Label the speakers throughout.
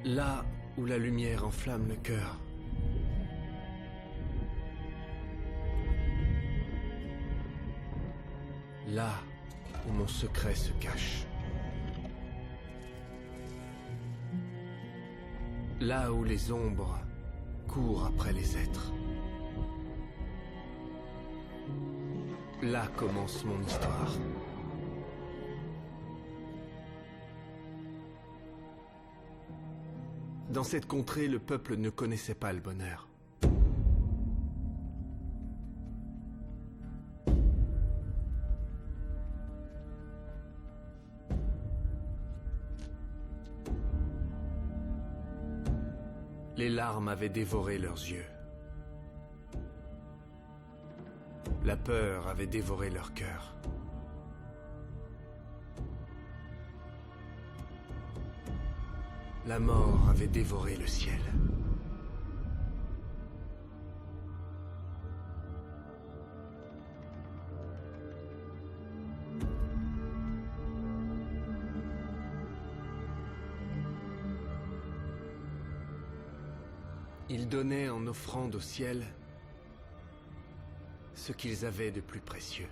Speaker 1: Là où la lumière enflamme le cœur. Là où mon secret se cache. Là où les ombres courent après les êtres. Là commence mon histoire. Dans cette contrée, le peuple ne connaissait pas le bonheur. Les larmes avaient dévoré leurs yeux. La peur avait dévoré leur cœur. La mort avait dévoré le ciel. Ils donnaient en offrande au ciel ce qu'ils avaient de plus précieux.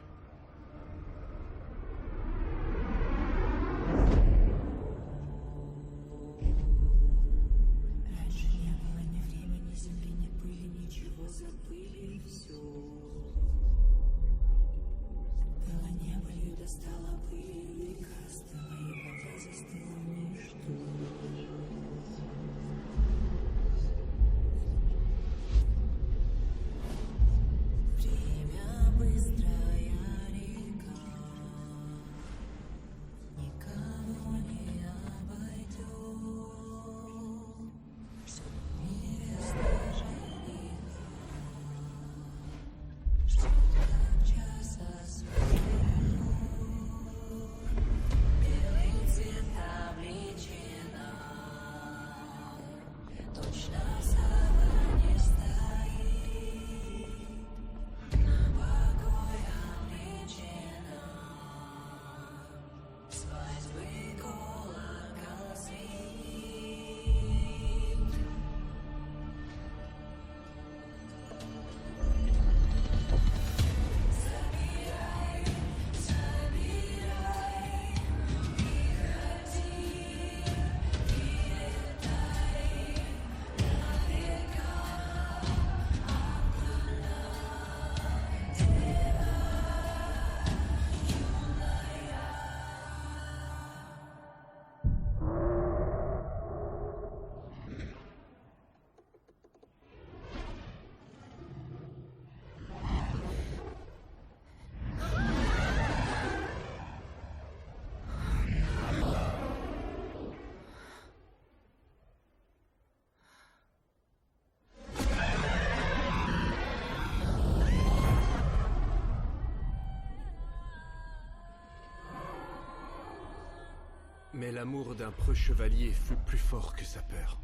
Speaker 1: Mais l'amour d'un preux chevalier fut plus fort que sa peur.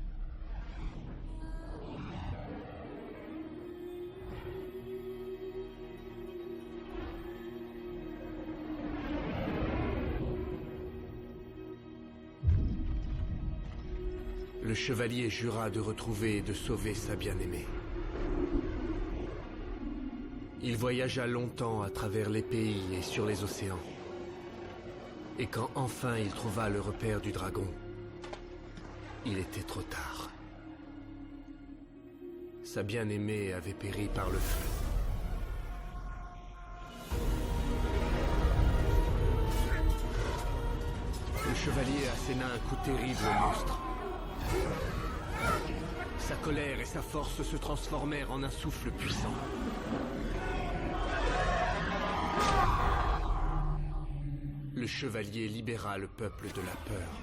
Speaker 1: Le chevalier jura de retrouver et de sauver sa bien-aimée. Il voyagea longtemps à travers les pays et sur les océans. Et quand enfin il trouva le repère du dragon, il était trop tard. Sa bien-aimée avait péri par le feu. Le chevalier asséna un coup terrible au monstre. Sa colère et sa force se transformèrent en un souffle puissant. Le chevalier libéra le peuple de la peur,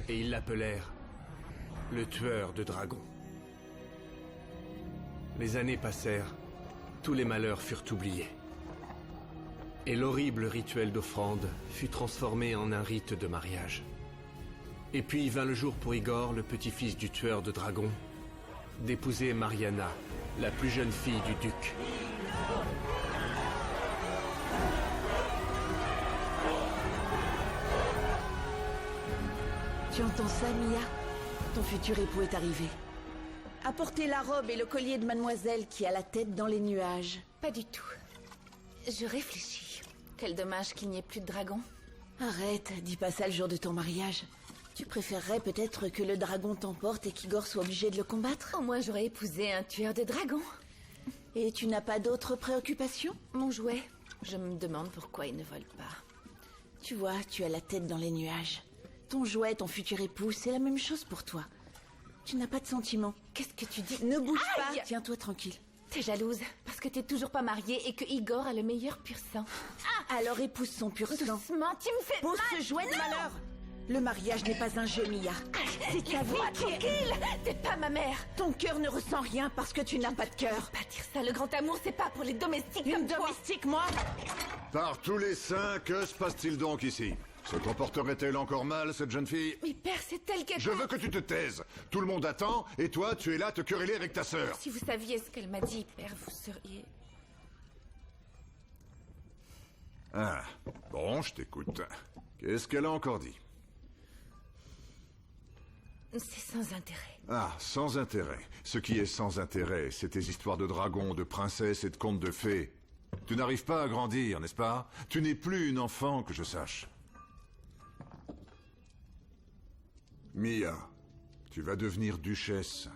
Speaker 1: et ils l'appelèrent le tueur de dragons. Les années passèrent, tous les malheurs furent oubliés. Et l'horrible rituel d'offrande fut transformé en un rite de mariage. Et puis vint le jour pour Igor, le petit-fils du tueur de dragons, d'épouser Mariana, la plus jeune fille du duc.
Speaker 2: Tu entends ça, Mia? Ton futur époux est arrivé. Apportez la robe et le collier de mademoiselle qui a la tête dans les nuages.
Speaker 3: Pas du tout. Je réfléchis. Quel dommage qu'il n'y ait plus de dragon.
Speaker 2: Arrête, dis pas ça le jour de ton mariage. Tu préférerais peut-être que le dragon t'emporte et qu'Igor soit obligé de le combattre?
Speaker 3: Au moins j'aurais épousé un tueur de dragons.
Speaker 2: Et tu n'as pas d'autres préoccupations?
Speaker 3: Mon jouet. Je me demande pourquoi il ne vole pas.
Speaker 2: Tu vois, tu as la tête dans les nuages. Ton jouet, ton futur époux, c'est la même chose pour toi. Tu n'as pas de sentiments.
Speaker 3: Qu'est-ce que tu dis?
Speaker 2: Ne bouge
Speaker 3: Aïe!
Speaker 2: pas, tiens-toi tranquille.
Speaker 3: T'es jalouse parce que t'es toujours pas mariée et que Igor a le meilleur pur sang.
Speaker 2: Alors épouse son pur sang.
Speaker 3: Doucement, tu me fais
Speaker 2: Pose
Speaker 3: mal.
Speaker 2: ce jouet de
Speaker 3: Non!
Speaker 2: malheur. Le mariage n'est pas un jeu, Mia. C'est ta vie qui est...
Speaker 3: Tranquille, t'es pas ma mère.
Speaker 2: Ton cœur ne ressent rien parce que tu n'as pas de cœur.
Speaker 3: Pas dire ça, le grand amour c'est pas pour les domestiques
Speaker 2: Une
Speaker 3: comme toi.
Speaker 2: domestique, moi?
Speaker 4: Par tous les saints, que se passe-t-il donc ici? Se comporterait-elle encore mal, cette jeune fille?
Speaker 3: Mais père, c'est elle qui a...
Speaker 4: Je veux que tu te taises. Tout le monde attend, et toi, tu es là te quereller avec ta sœur.
Speaker 3: Si vous saviez ce qu'elle m'a dit, père, vous seriez...
Speaker 4: Ah, bon, je t'écoute. Qu'est-ce qu'elle a encore dit?
Speaker 3: C'est sans intérêt.
Speaker 4: Ah, sans intérêt. Ce qui est sans intérêt, c'est tes histoires de dragons, de princesses et de contes de fées. Tu n'arrives pas à grandir, n'est-ce pas? Tu n'es plus une enfant, que je sache. Mia, tu vas devenir duchesse.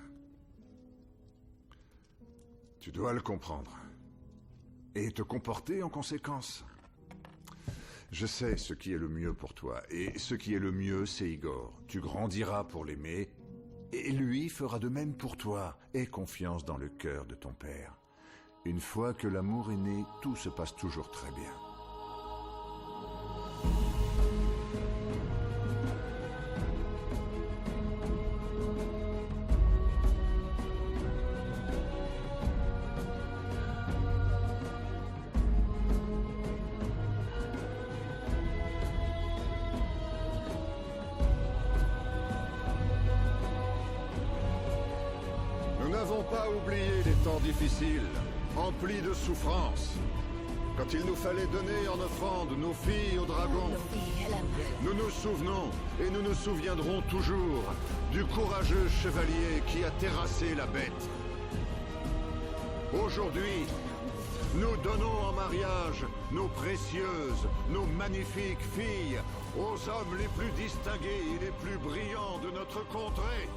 Speaker 4: Tu dois le comprendre. Et te comporter en conséquence. Je sais ce qui est le mieux pour toi, et ce qui est le mieux, c'est Igor. Tu grandiras pour l'aimer, et lui fera de même pour toi. Aie confiance dans le cœur de ton père. Une fois que l'amour est né, tout se passe toujours très bien. Nous n'avons pas oublié les temps difficiles, emplis de souffrances. Quand il nous fallait donner en offrande nos filles aux dragons,
Speaker 3: Oui, elle a mal.
Speaker 4: nous nous souvenons et nous nous souviendrons toujours du courageux chevalier qui a terrassé la bête. Aujourd'hui, nous donnons en mariage nos précieuses, nos magnifiques filles aux hommes les plus distingués et les plus brillants de notre contrée.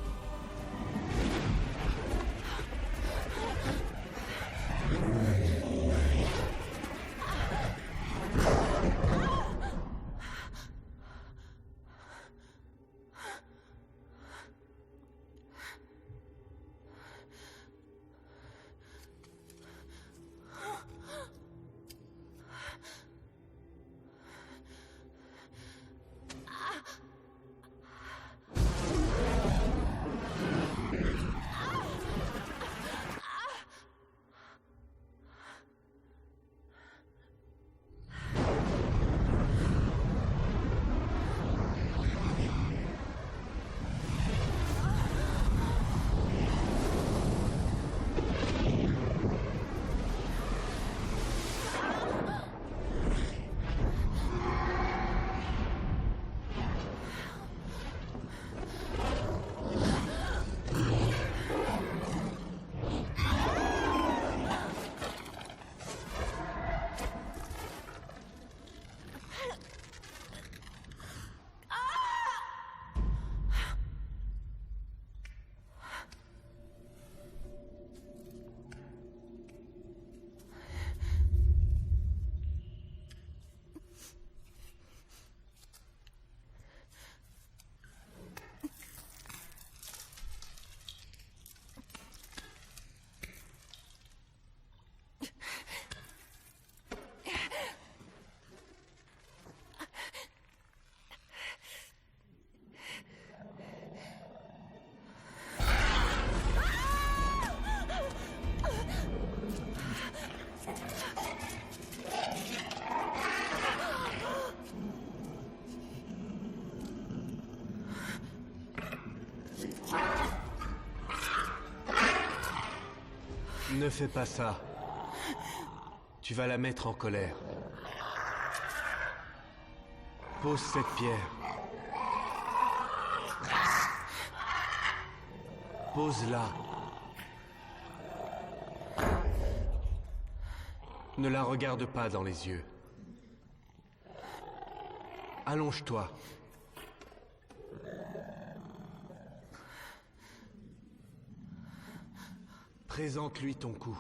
Speaker 1: Ne fais pas ça. Tu vas la mettre en colère. Pose cette pierre. Pose-la. Ne la regarde pas dans les yeux. Allonge-toi. Présente-lui ton cou.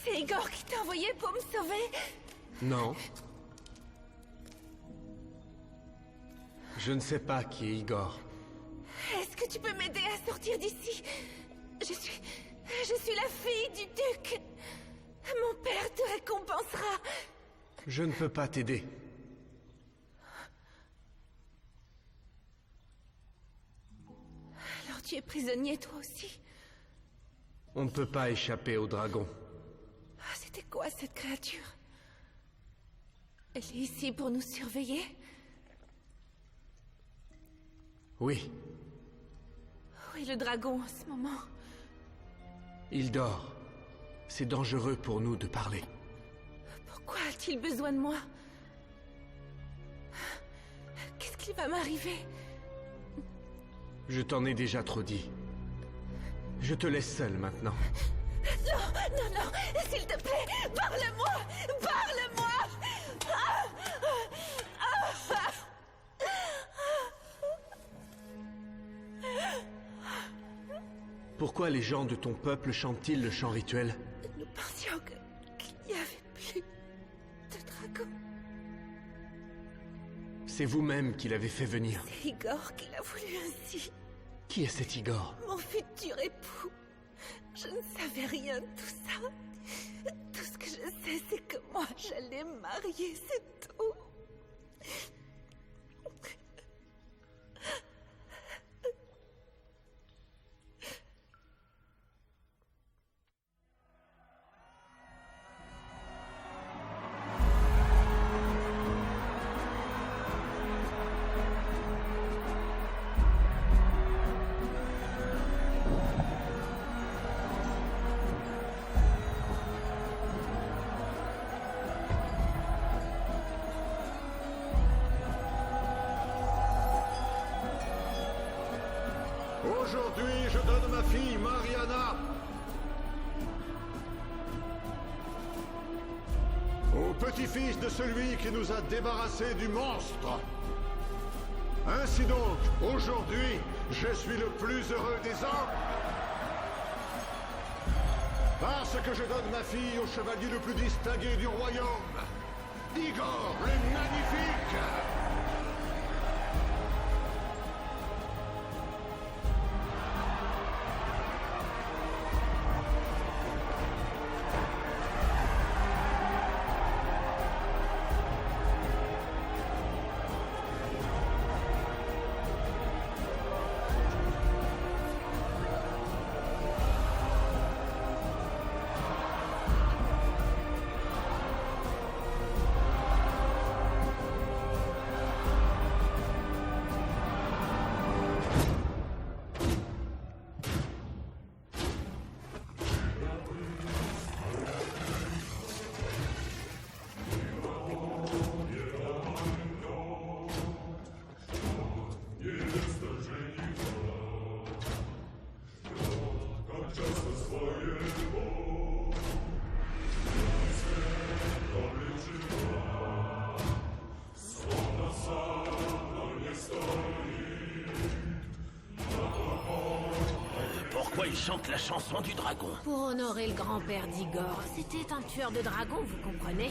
Speaker 3: C'est Igor qui t'a envoyé pour me sauver?
Speaker 1: Non. Je ne sais pas qui est Igor.
Speaker 3: Est-ce que tu peux m'aider à sortir d'ici? Je suis la fille du duc. Mon père te récompensera.
Speaker 1: Je ne peux pas t'aider.
Speaker 3: Alors tu es prisonnier toi aussi?
Speaker 1: On ne peut pas échapper au dragon.
Speaker 3: C'était quoi cette créature? Elle est ici pour nous surveiller?
Speaker 1: Oui,
Speaker 3: Où est le dragon en ce moment?
Speaker 1: il dort. C'est dangereux pour nous de parler.
Speaker 3: Pourquoi a-t-il besoin de moi? Qu'est-ce qui va m'arriver?
Speaker 1: Je t'en ai déjà trop dit. Je te laisse seul maintenant.
Speaker 3: Non, s'il te plaît, parle-moi! Parle-moi!
Speaker 1: Pourquoi les gens de ton peuple chantent-ils le chant rituel?
Speaker 3: Nous pensions qu'il n'y avait plus de dragon.
Speaker 1: C'est vous-même qui l'avez fait venir.
Speaker 3: C'est Igor qui l'a voulu ainsi.
Speaker 1: Qui est cet Igor?
Speaker 3: Mon futur époux. Je ne savais rien de tout ça. Tout ce que je sais, c'est que moi, j'allais me marier, c'est tout.
Speaker 4: Aujourd'hui, je donne ma fille, Mariana, au petit-fils de celui qui nous a débarrassés du monstre. Ainsi donc, aujourd'hui, je suis le plus heureux des hommes. Parce que je donne ma fille au chevalier le plus distingué du royaume, Igor le Magnifique.
Speaker 5: Pourquoi il chante la chanson du dragon?
Speaker 6: Pour honorer le grand-père d'Igor. C'était un tueur de dragons, vous comprenez?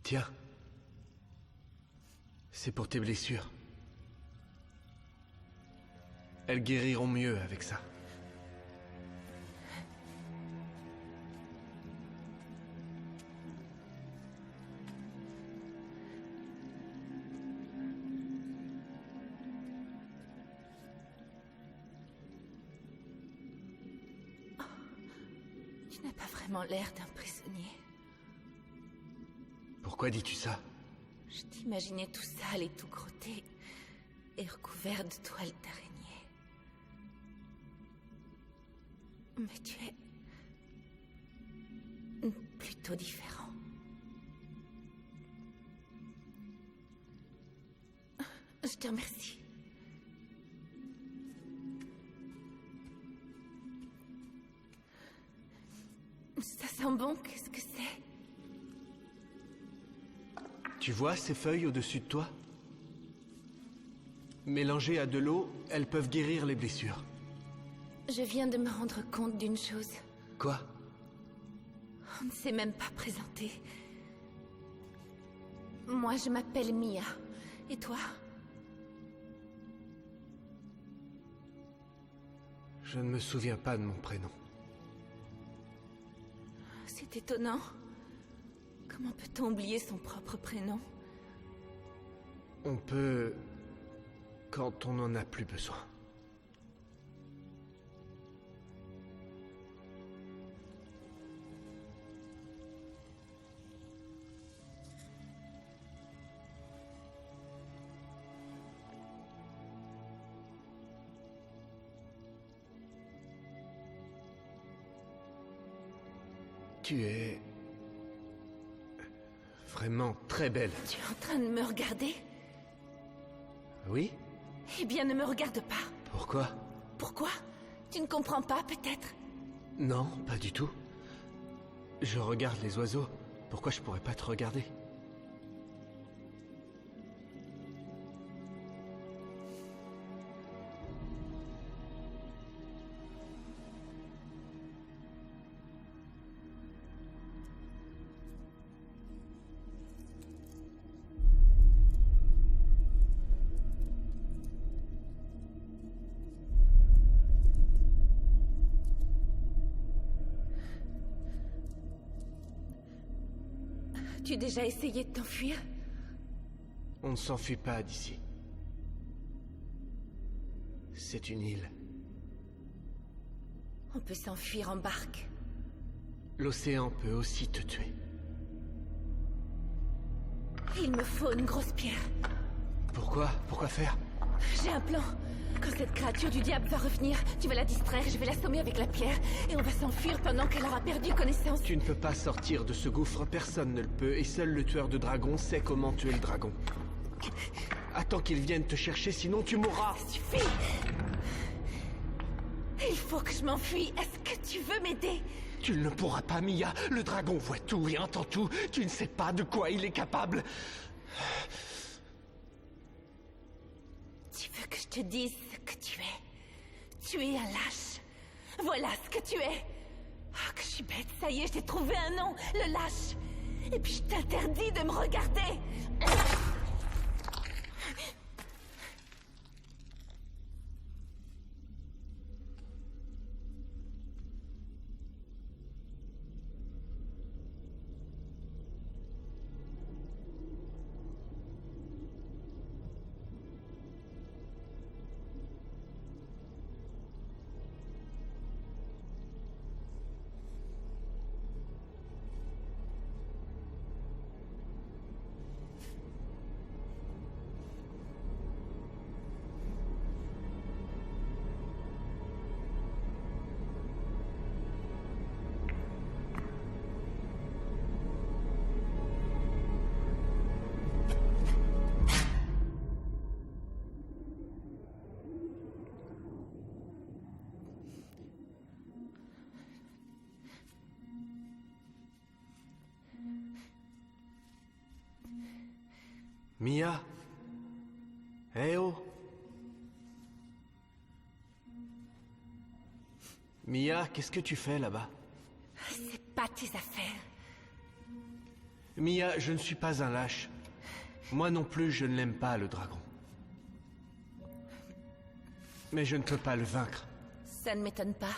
Speaker 1: Tiens. C'est pour tes blessures. Elles guériront mieux avec ça.
Speaker 3: Tu n'as pas vraiment l'air d'un prisonnier.
Speaker 1: Pourquoi dis-tu ça?
Speaker 3: Je t'imaginais tout sale et tout crotté, et recouvert de toiles d'araignée. Mais tu es... plutôt différent. Je te remercie. Ça sent bon, qu'est-ce que c'est?
Speaker 1: Tu vois ces feuilles au-dessus de toi? Mélangées à de l'eau, elles peuvent guérir les blessures.
Speaker 3: Je viens de me rendre compte d'une chose.
Speaker 1: Quoi?
Speaker 3: On ne s'est même pas présenté. Moi, je m'appelle Mia. Et toi?
Speaker 1: Je ne me souviens pas de mon prénom.
Speaker 3: C'est étonnant. Comment peut-on oublier son propre prénom?
Speaker 1: On peut... quand on n'en a plus besoin. Tu es... vraiment très belle.
Speaker 3: Tu es en train de me regarder?
Speaker 1: Oui?
Speaker 3: Eh bien, ne me regarde pas.
Speaker 1: Pourquoi?
Speaker 3: Pourquoi? Tu ne comprends pas, peut-être?
Speaker 1: Non, pas du tout. Je regarde les oiseaux. Pourquoi je pourrais pas te regarder?
Speaker 3: As-tu déjà essayé de t'enfuir?
Speaker 1: On ne s'enfuit pas d'ici. C'est une île.
Speaker 3: On peut s'enfuir en barque.
Speaker 1: L'océan peut aussi te tuer.
Speaker 3: Il me faut une grosse pierre.
Speaker 1: Pourquoi? Pourquoi faire?
Speaker 3: J'ai un plan. Quand cette créature du diable va revenir, tu vas la distraire, je vais l'assommer avec la pierre, et on va s'enfuir pendant qu'elle aura perdu connaissance.
Speaker 1: Tu ne peux pas sortir de ce gouffre, personne ne le peut, et seul le tueur de dragons sait comment tuer le dragon. Attends qu'il vienne te chercher, sinon tu mourras.
Speaker 3: Ça suffit. Il faut que je m'enfuie. Est-ce que tu veux m'aider?
Speaker 1: Tu ne pourras pas, Mia. Le dragon voit tout et entend tout. Tu ne sais pas de quoi il est capable.
Speaker 3: Tu veux que je te dise ce que tu es? Tu es un lâche. Voilà ce que tu es. Oh, que je suis bête, ça y est, je t'ai trouvé un nom, le lâche. Et puis je t'interdis de me regarder.
Speaker 1: Mia? Eh oh? Mia, qu'est-ce que tu fais là-bas?
Speaker 3: C'est pas tes affaires.
Speaker 1: Mia, je ne suis pas un lâche. Moi non plus, je ne l'aime pas, le dragon. Mais je ne peux pas le vaincre.
Speaker 3: Ça ne m'étonne pas.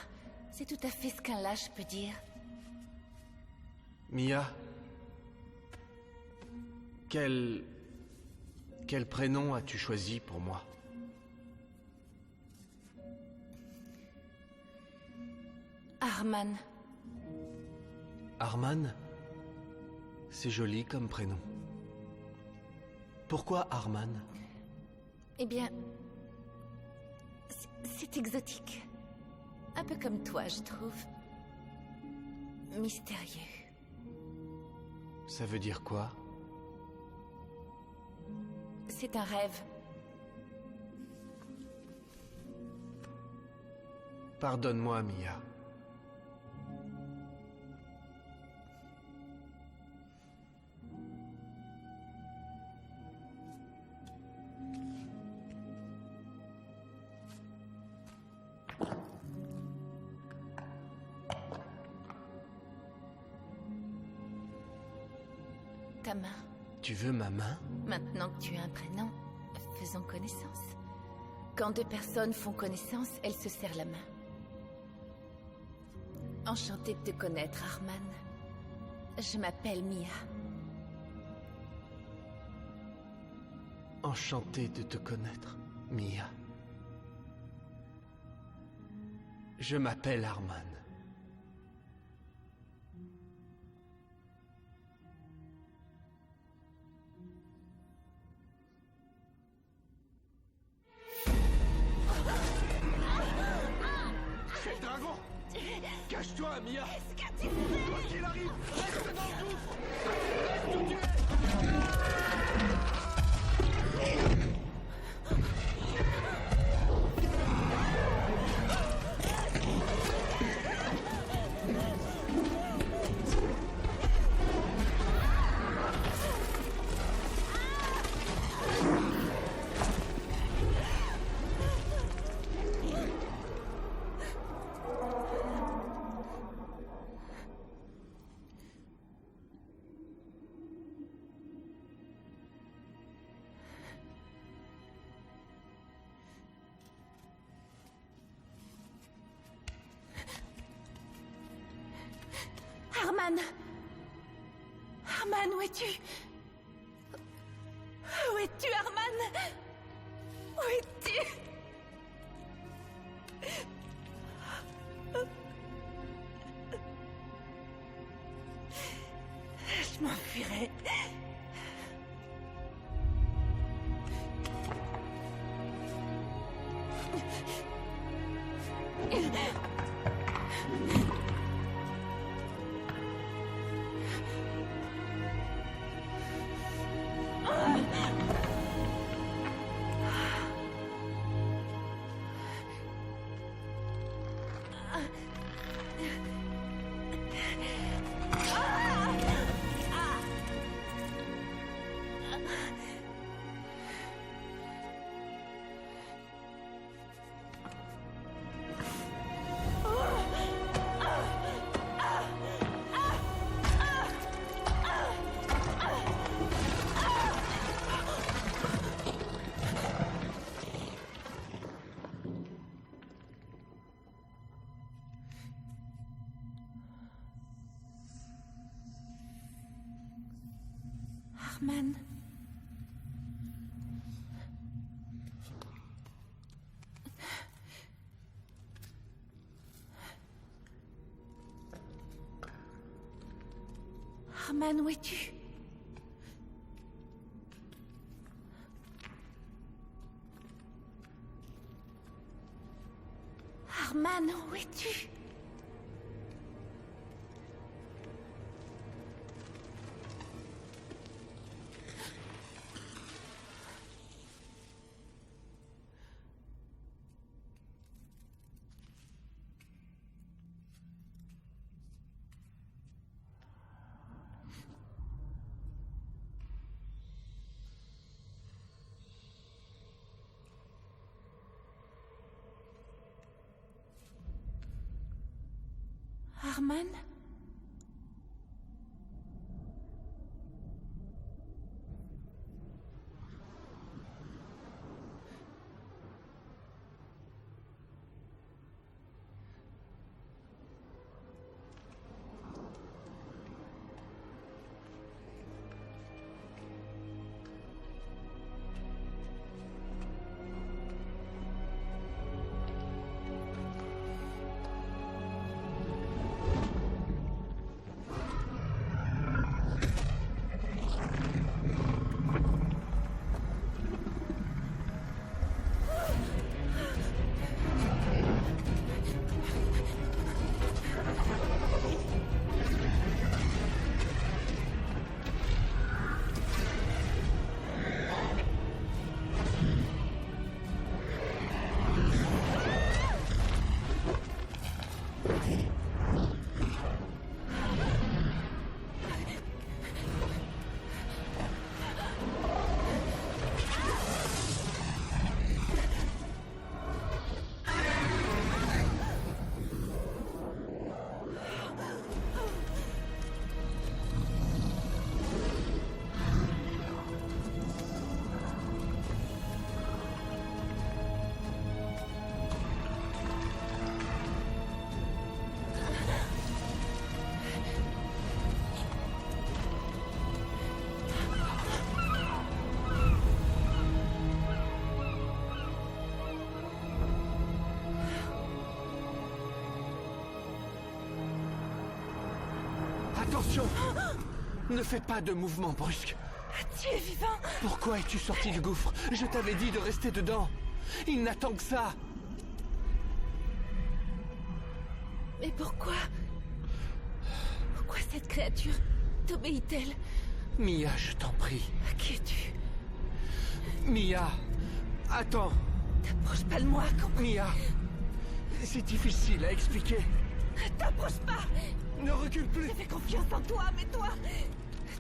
Speaker 3: C'est tout à fait ce qu'un lâche peut dire.
Speaker 1: Mia, quel prénom as-tu choisi pour moi?
Speaker 3: Arman.
Speaker 1: Arman? C'est joli comme prénom. Pourquoi Arman?
Speaker 3: Eh bien... c'est exotique. Un peu comme toi, je trouve. Mystérieux.
Speaker 1: Ça veut dire quoi?
Speaker 3: C'est un rêve.
Speaker 1: Pardonne-moi, Mia.
Speaker 3: Ta main.
Speaker 1: Tu veux ma main?
Speaker 3: Maintenant que tu as un prénom, faisons connaissance. Quand deux personnes font connaissance, elles se serrent la main. Enchantée de te connaître, Arman. Je m'appelle Mia.
Speaker 1: Enchanté de te connaître, Mia. Je m'appelle Arman.
Speaker 5: C'est le dragon! Cache-toi, Mia! Qu'est-ce que tu fais? Quoi qu'il arrive, reste dans le gouffre! Reste où tu es!
Speaker 3: Arman! Arman, où es-tu? Où es-tu, Arman? Où es-tu? Je m'enfuirai. Arman. Arman, où es-tu? Arman, où es-tu? Arman?
Speaker 1: Attention! Ne fais pas de mouvement brusque.
Speaker 3: Tu es vivant?
Speaker 1: Pourquoi es-tu sorti du gouffre? Je t'avais dit de rester dedans. Il n'attend que ça.
Speaker 3: Mais pourquoi? Pourquoi cette créature t'obéit-elle?
Speaker 1: Mia, je t'en prie.
Speaker 3: Qui es-tu?
Speaker 1: Mia, attends.
Speaker 3: T'approches pas de moi, compris?
Speaker 1: Mia, c'est difficile à expliquer.
Speaker 3: T'approches pas!
Speaker 1: Ne recule plus.
Speaker 3: J'ai fait confiance en toi, mais toi...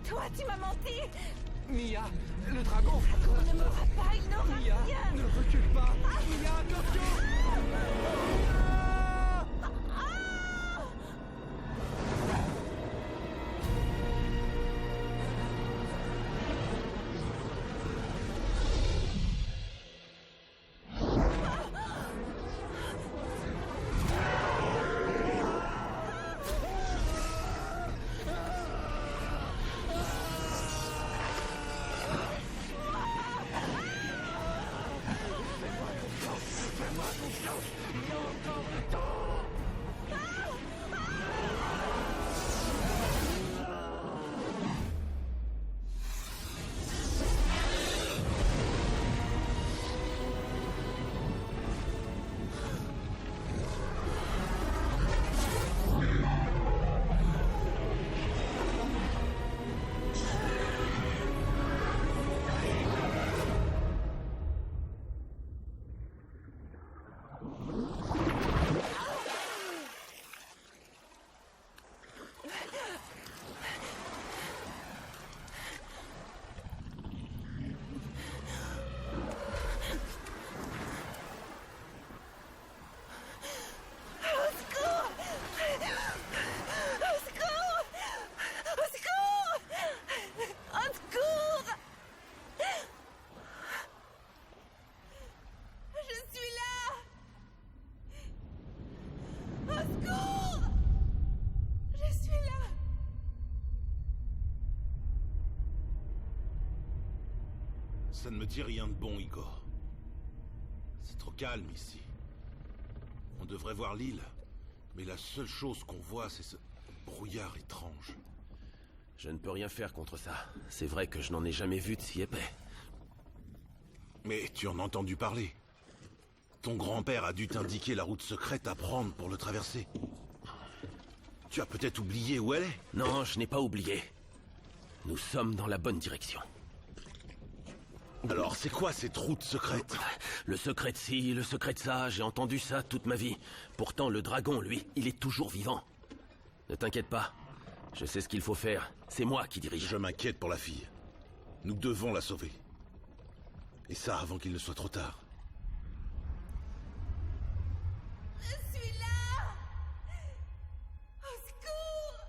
Speaker 3: Toi, tu m'as menti!
Speaker 1: Mia, le dragon.
Speaker 3: On ne m'aura pas, il n'aura
Speaker 1: Mia,
Speaker 3: rien!
Speaker 1: ne recule pas. Mia, attention.
Speaker 7: Ça ne me dit rien de bon, Igor. C'est trop calme ici. On devrait voir l'île, mais la seule chose qu'on voit, c'est ce brouillard étrange.
Speaker 8: Je ne peux rien faire contre ça. C'est vrai que je n'en ai jamais vu de si épais.
Speaker 7: Mais tu en as entendu parler. Ton grand-père a dû t'indiquer la route secrète à prendre pour le traverser. Tu as peut-être oublié où elle est?
Speaker 8: Non, je n'ai pas oublié. Nous sommes dans la bonne direction.
Speaker 7: Alors, c'est quoi cette route secrète?
Speaker 8: Le secret de ci, le secret de ça, j'ai entendu ça toute ma vie. Pourtant, le dragon, lui, il est toujours vivant. Ne t'inquiète pas. Je sais ce qu'il faut faire. C'est moi qui dirige.
Speaker 7: Je m'inquiète pour la fille. Nous devons la sauver. Et ça avant qu'il ne soit trop tard.
Speaker 3: Je suis là! Au secours!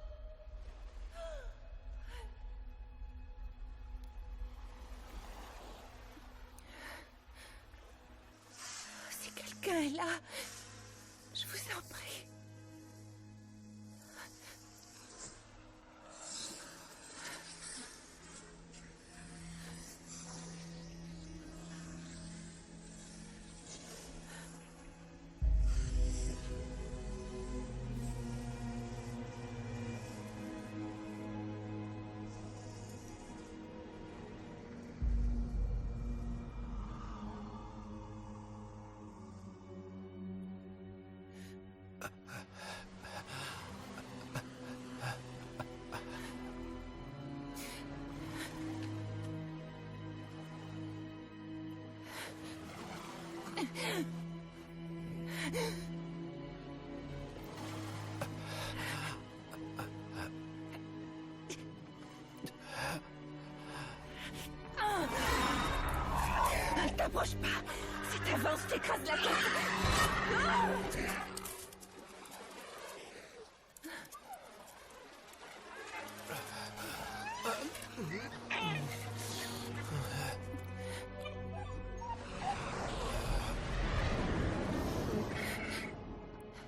Speaker 3: Si quelqu'un est là, je vous en prie. T'approche pas. Si t'avances, je t'écrase la tête.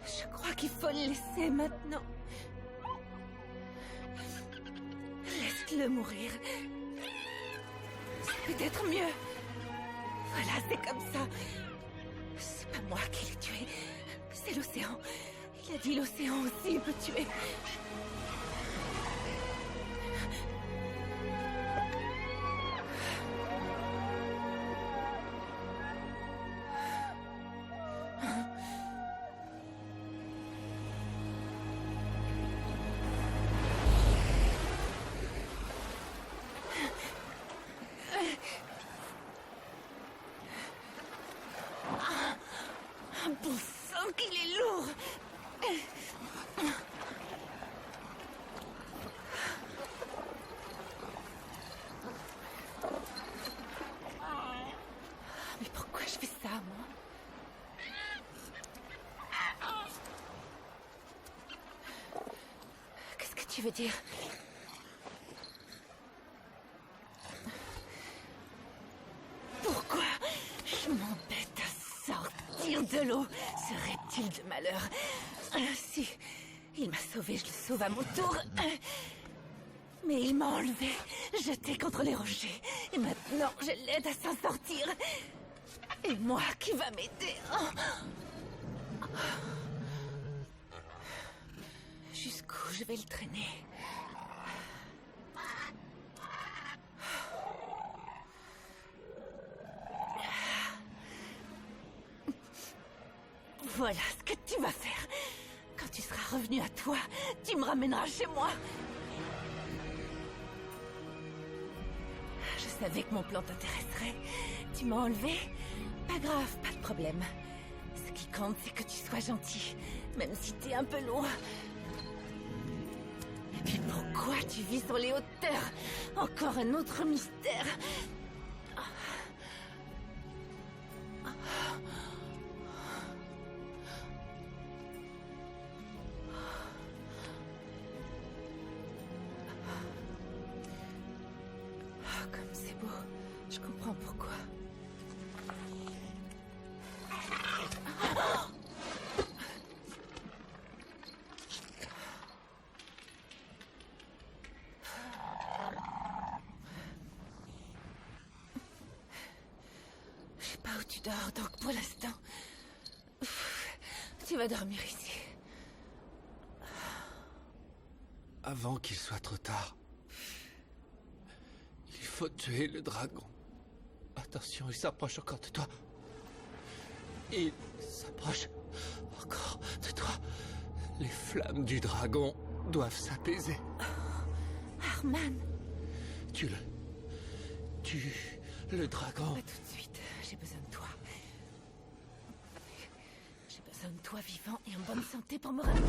Speaker 3: Je crois qu'il faut le laisser maintenant. Laisse-le mourir. C'est peut-être mieux. Voilà, c'est comme ça. C'est pas moi qui l'ai tué. C'est l'océan. Il a dit l'océan aussi peut tuer. veux dire. Pourquoi je m'embête à sortir de l'eau, ce reptile de malheur? Si, il m'a sauvé, je le sauve à mon tour. Mais il m'a enlevé, jeté contre les rochers. Et maintenant, je l'aide à s'en sortir. Et moi qui va m'aider. Jusqu'où je vais le traîner? Voilà ce que tu vas faire. Quand tu seras revenu à toi, tu me ramèneras chez moi. Je savais que mon plan t'intéresserait. Tu m'as enlevé? Pas grave, pas de problème. Ce qui compte, c'est que tu sois gentil, même si t'es un peu loin. Et puis pourquoi tu vis sur les hauteurs? Encore un autre mystère. Comme c'est beau, je comprends pourquoi. Je sais pas où tu dors, donc pour l'instant, tu vas dormir ici.
Speaker 1: Avant qu'il soit trop tard, il faut tuer le dragon. Attention, il s'approche encore de toi. Il s'approche encore de toi. Les flammes du dragon doivent s'apaiser.
Speaker 3: Arman.
Speaker 1: Tue-le. Tue le dragon.
Speaker 3: Pas tout de suite, j'ai besoin de toi. J'ai besoin de toi vivant et en bonne santé pour me ramener.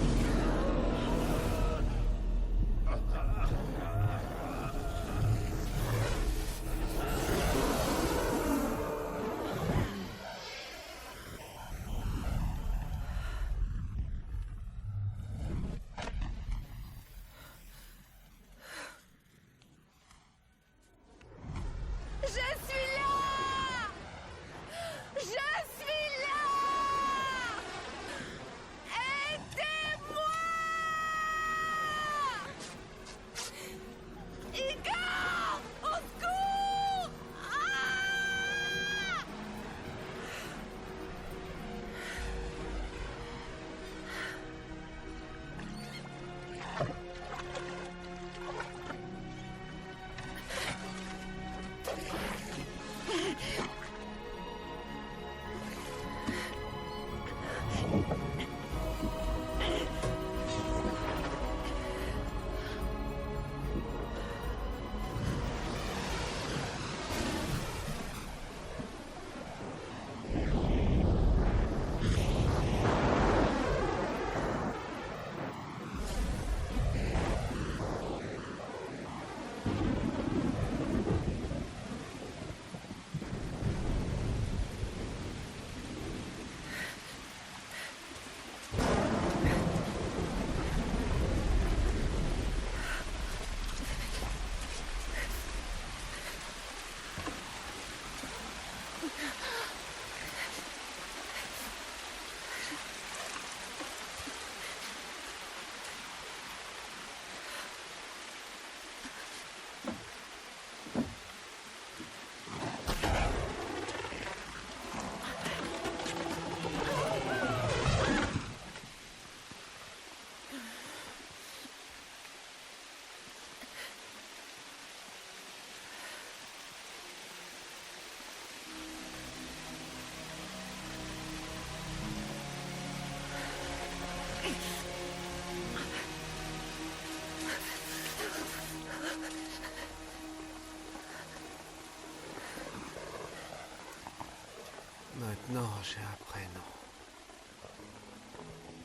Speaker 1: Maintenant, j'ai un prénom.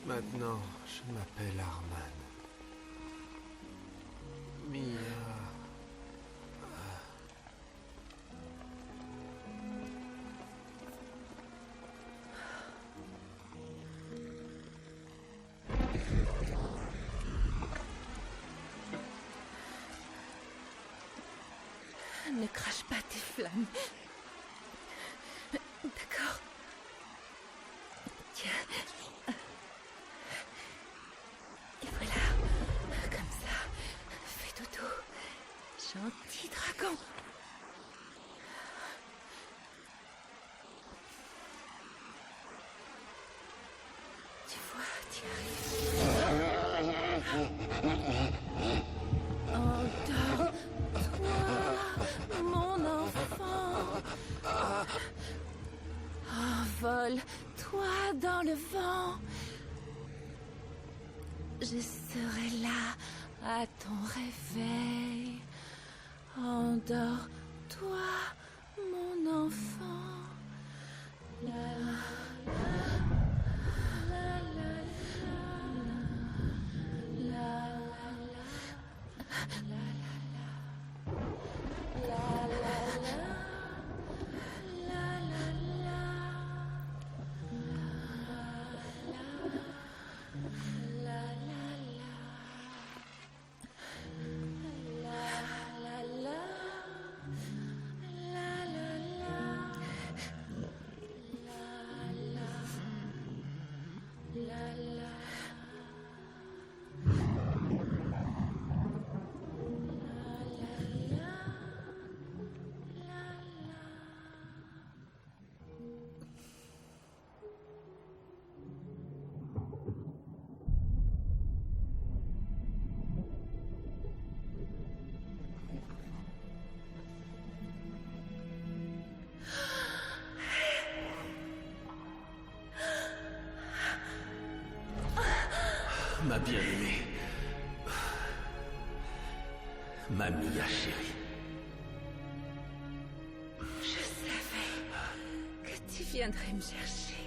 Speaker 1: Maintenant, je m'appelle Arman. Mia.
Speaker 3: Ne crache pas tes flammes. D'accord. Tiens. Et voilà. Comme ça. Fais dodo. Gentil dragon. Tu vois, tu arrives. Endors-toi, mon enfant. Envole-toi dans le vent. Je serai là à ton réveil. Endors-toi, mon enfant. La, la, la, la, la, la,
Speaker 8: Ma bien-aimée. Ma Mia chérie.
Speaker 3: Je savais que tu viendrais me chercher.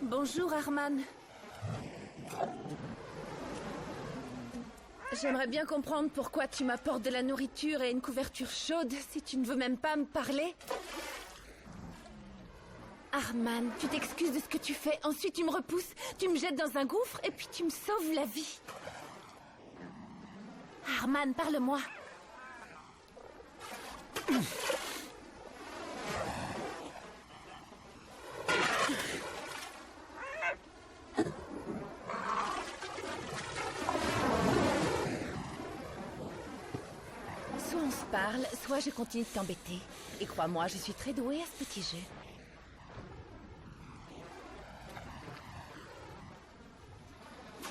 Speaker 3: Bonjour, Arman. J'aimerais bien comprendre pourquoi tu m'apportes de la nourriture et une couverture chaude si tu ne veux même pas me parler. Arman, tu t'excuses de ce que tu fais, ensuite tu me repousses, tu me jettes dans un gouffre et puis tu me sauves la vie. Arman, parle-moi. Soit on se parle, soit je continue de t'embêter. Et crois-moi, je suis très douée à ce petit jeu.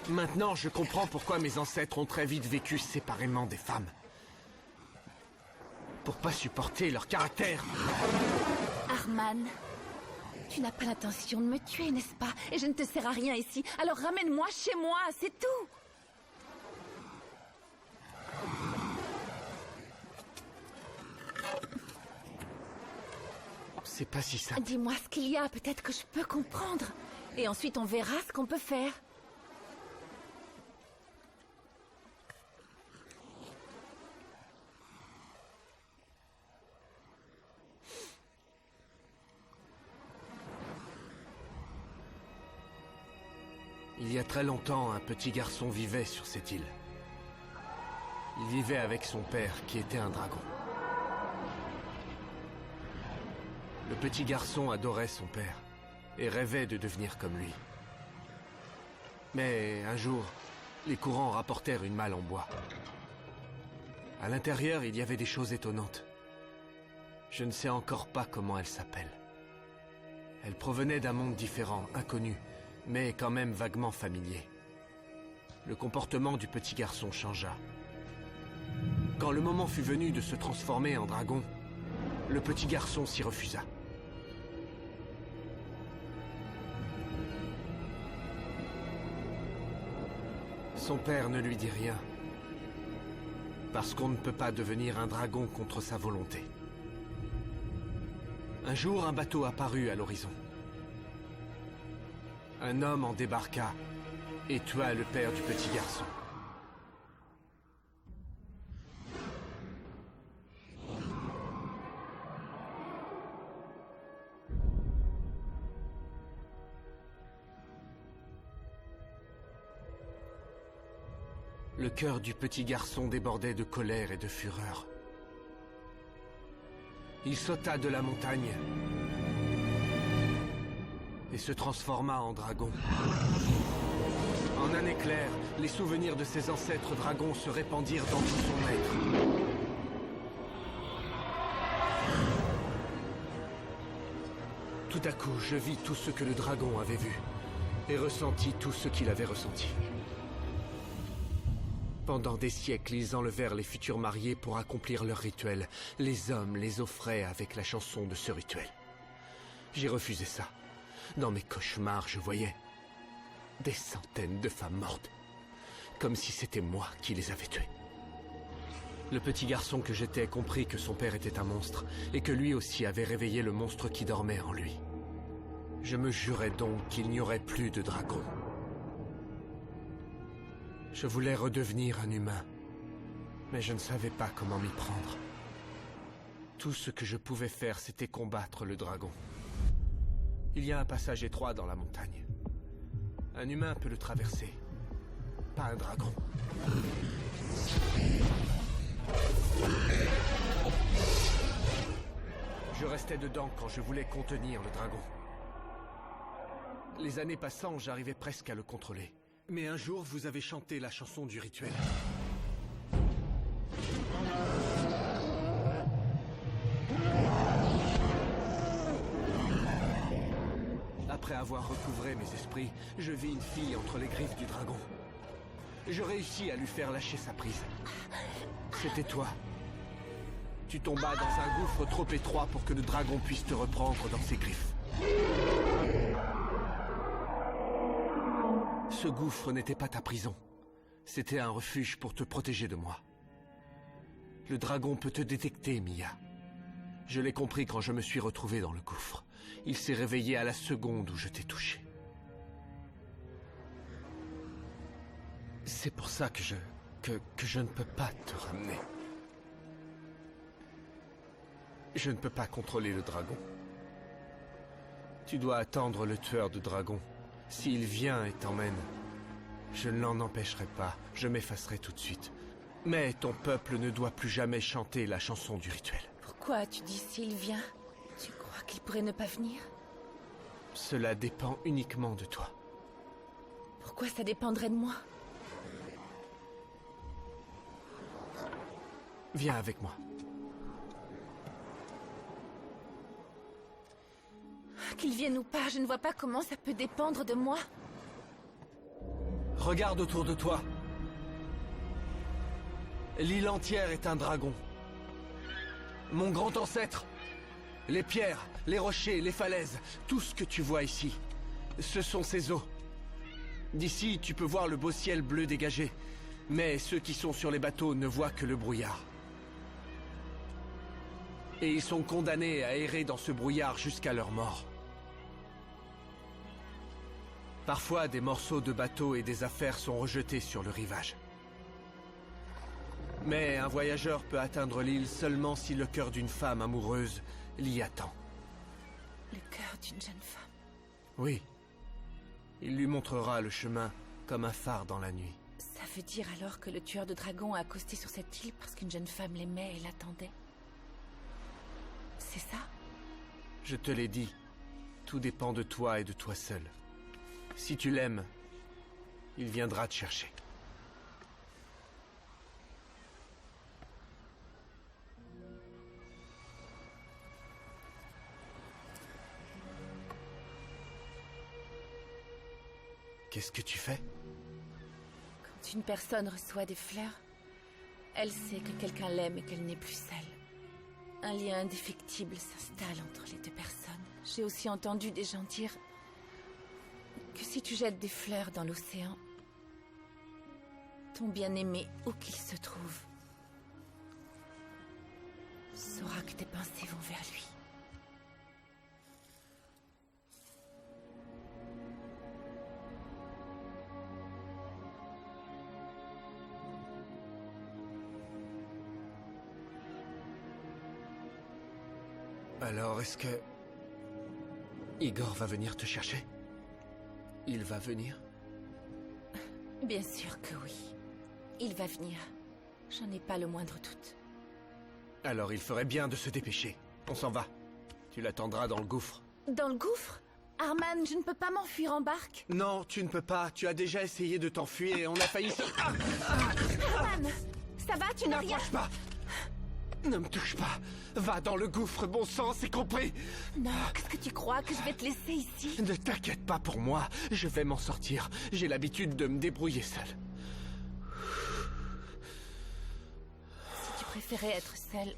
Speaker 1: Maintenant, je comprends pourquoi mes ancêtres ont très vite vécu séparément des femmes. Pour pas supporter leur caractère.
Speaker 3: Arman, tu n'as pas l'intention de me tuer, n'est-ce pas? Et je ne te sers à rien ici, alors ramène-moi chez moi, c'est tout.
Speaker 1: C'est pas si simple.
Speaker 3: Dis-moi ce qu'il y a, peut-être que je peux comprendre. Et ensuite on verra ce qu'on peut faire.
Speaker 1: a très longtemps, un petit garçon vivait sur cette île. Il vivait avec son père, qui était un dragon. Le petit garçon adorait son père et rêvait de devenir comme lui. Mais un jour, les courants rapportèrent une malle en bois. À l'intérieur, il y avait des choses étonnantes. Je ne sais encore pas comment elle s'appelle. Elle provenait d'un monde différent, inconnu, mais quand même vaguement familier. Le comportement du petit garçon changea. Quand le moment fut venu de se transformer en dragon, le petit garçon s'y refusa. Son père ne lui dit rien, parce qu'on ne peut pas devenir un dragon contre sa volonté. Un jour, un bateau apparut à l'horizon. Un homme en débarqua et tua le père du petit garçon. Le cœur du petit garçon débordait de colère et de fureur. Il sauta de la montagne et se transforma en dragon. En un éclair, les souvenirs de ses ancêtres dragons se répandirent dans tout son être. Tout à coup, je vis tout ce que le dragon avait vu et ressentis tout ce qu'il avait ressenti. Pendant des siècles, ils enlevèrent les futurs mariés pour accomplir leur rituel. Les hommes les offraient avec la chanson de ce rituel. J'ai refusé ça. Dans mes cauchemars, je voyais des centaines de femmes mortes, comme si c'était moi qui les avais tuées. Le petit garçon que j'étais comprit que son père était un monstre, et que lui aussi avait réveillé le monstre qui dormait en lui. Je me jurais donc qu'il n'y aurait plus de dragon. Je voulais redevenir un humain, mais je ne savais pas comment m'y prendre. Tout ce que je pouvais faire, c'était combattre le dragon. Il y a un passage étroit dans la montagne. Un humain peut le traverser, pas un dragon. Je restais dedans quand je voulais contenir le dragon. Les années passant, j'arrivais presque à le contrôler. Mais un jour, vous avez chanté la chanson du rituel. Après avoir recouvré mes esprits, je vis une fille entre les griffes du dragon. Je réussis à lui faire lâcher sa prise. C'était toi. Tu tombas dans un gouffre trop étroit pour que le dragon puisse te reprendre dans ses griffes. Ce gouffre n'était pas ta prison. C'était un refuge pour te protéger de moi. Le dragon peut te détecter, Mia. Je l'ai compris quand je me suis retrouvé dans le gouffre. Il s'est réveillé à la seconde où je t'ai touché. C'est pour ça que je ne peux pas te ramener. Je ne peux pas contrôler le dragon. Tu dois attendre le tueur de dragons. S'il vient et t'emmène, je ne l'en empêcherai pas, je m'effacerai tout de suite. Mais ton peuple ne doit plus jamais chanter la chanson du rituel.
Speaker 3: Pourquoi tu dis s'il vient? Tu crois qu'il pourrait ne pas venir?
Speaker 1: Cela dépend uniquement de toi.
Speaker 3: Pourquoi ça dépendrait de moi?
Speaker 1: Viens avec moi.
Speaker 3: Qu'il vienne ou pas, je ne vois pas comment ça peut dépendre de moi.
Speaker 1: Regarde autour de toi. L'île entière est un dragon. Mon grand ancêtre. Les pierres, les rochers, les falaises, tout ce que tu vois ici, ce sont ses eaux. D'ici, tu peux voir le beau ciel bleu dégagé, mais ceux qui sont sur les bateaux ne voient que le brouillard. Et ils sont condamnés à errer dans ce brouillard jusqu'à leur mort. Parfois, des morceaux de bateaux et des affaires sont rejetés sur le rivage. Mais un voyageur peut atteindre l'île seulement si le cœur d'une femme amoureuse l'y attend.
Speaker 3: Le cœur d'une jeune femme.
Speaker 1: Oui. Il lui montrera le chemin comme un phare dans la nuit.
Speaker 3: Ça veut dire alors que le tueur de dragons a accosté sur cette île parce qu'une jeune femme l'aimait et l'attendait. C'est ça?
Speaker 1: Je te l'ai dit, tout dépend de toi et de toi seul. Si tu l'aimes, il viendra te chercher. Qu'est-ce que tu fais?
Speaker 3: Quand une personne reçoit des fleurs, elle sait que quelqu'un l'aime et qu'elle n'est plus seule. Un lien indéfectible s'installe entre les deux personnes. J'ai aussi entendu des gens dire que si tu jettes des fleurs dans l'océan, ton bien-aimé, où qu'il se trouve, saura que tes pensées vont vers lui.
Speaker 1: Alors, est-ce que... Igor va venir te chercher? Il va venir?
Speaker 3: Bien sûr que oui. Il va venir. J'en ai pas le moindre doute.
Speaker 1: Alors il ferait bien de se dépêcher. On s'en va. Tu l'attendras dans le gouffre.
Speaker 3: Dans le gouffre? Arman, je ne peux pas m'enfuir en barque.
Speaker 1: Non, tu ne peux pas. Tu as déjà essayé de t'enfuir et on a failli se...
Speaker 3: Arman, ça va, tu n'as rien...
Speaker 1: N'approche pas! Ne me touche pas! Va dans le gouffre, bon sang, c'est compris!
Speaker 3: Non, qu'est-ce que tu crois que je vais te laisser ici?
Speaker 1: Ne t'inquiète pas pour moi, je vais m'en sortir. J'ai l'habitude de me débrouiller seul.
Speaker 3: Si tu préférais être seule,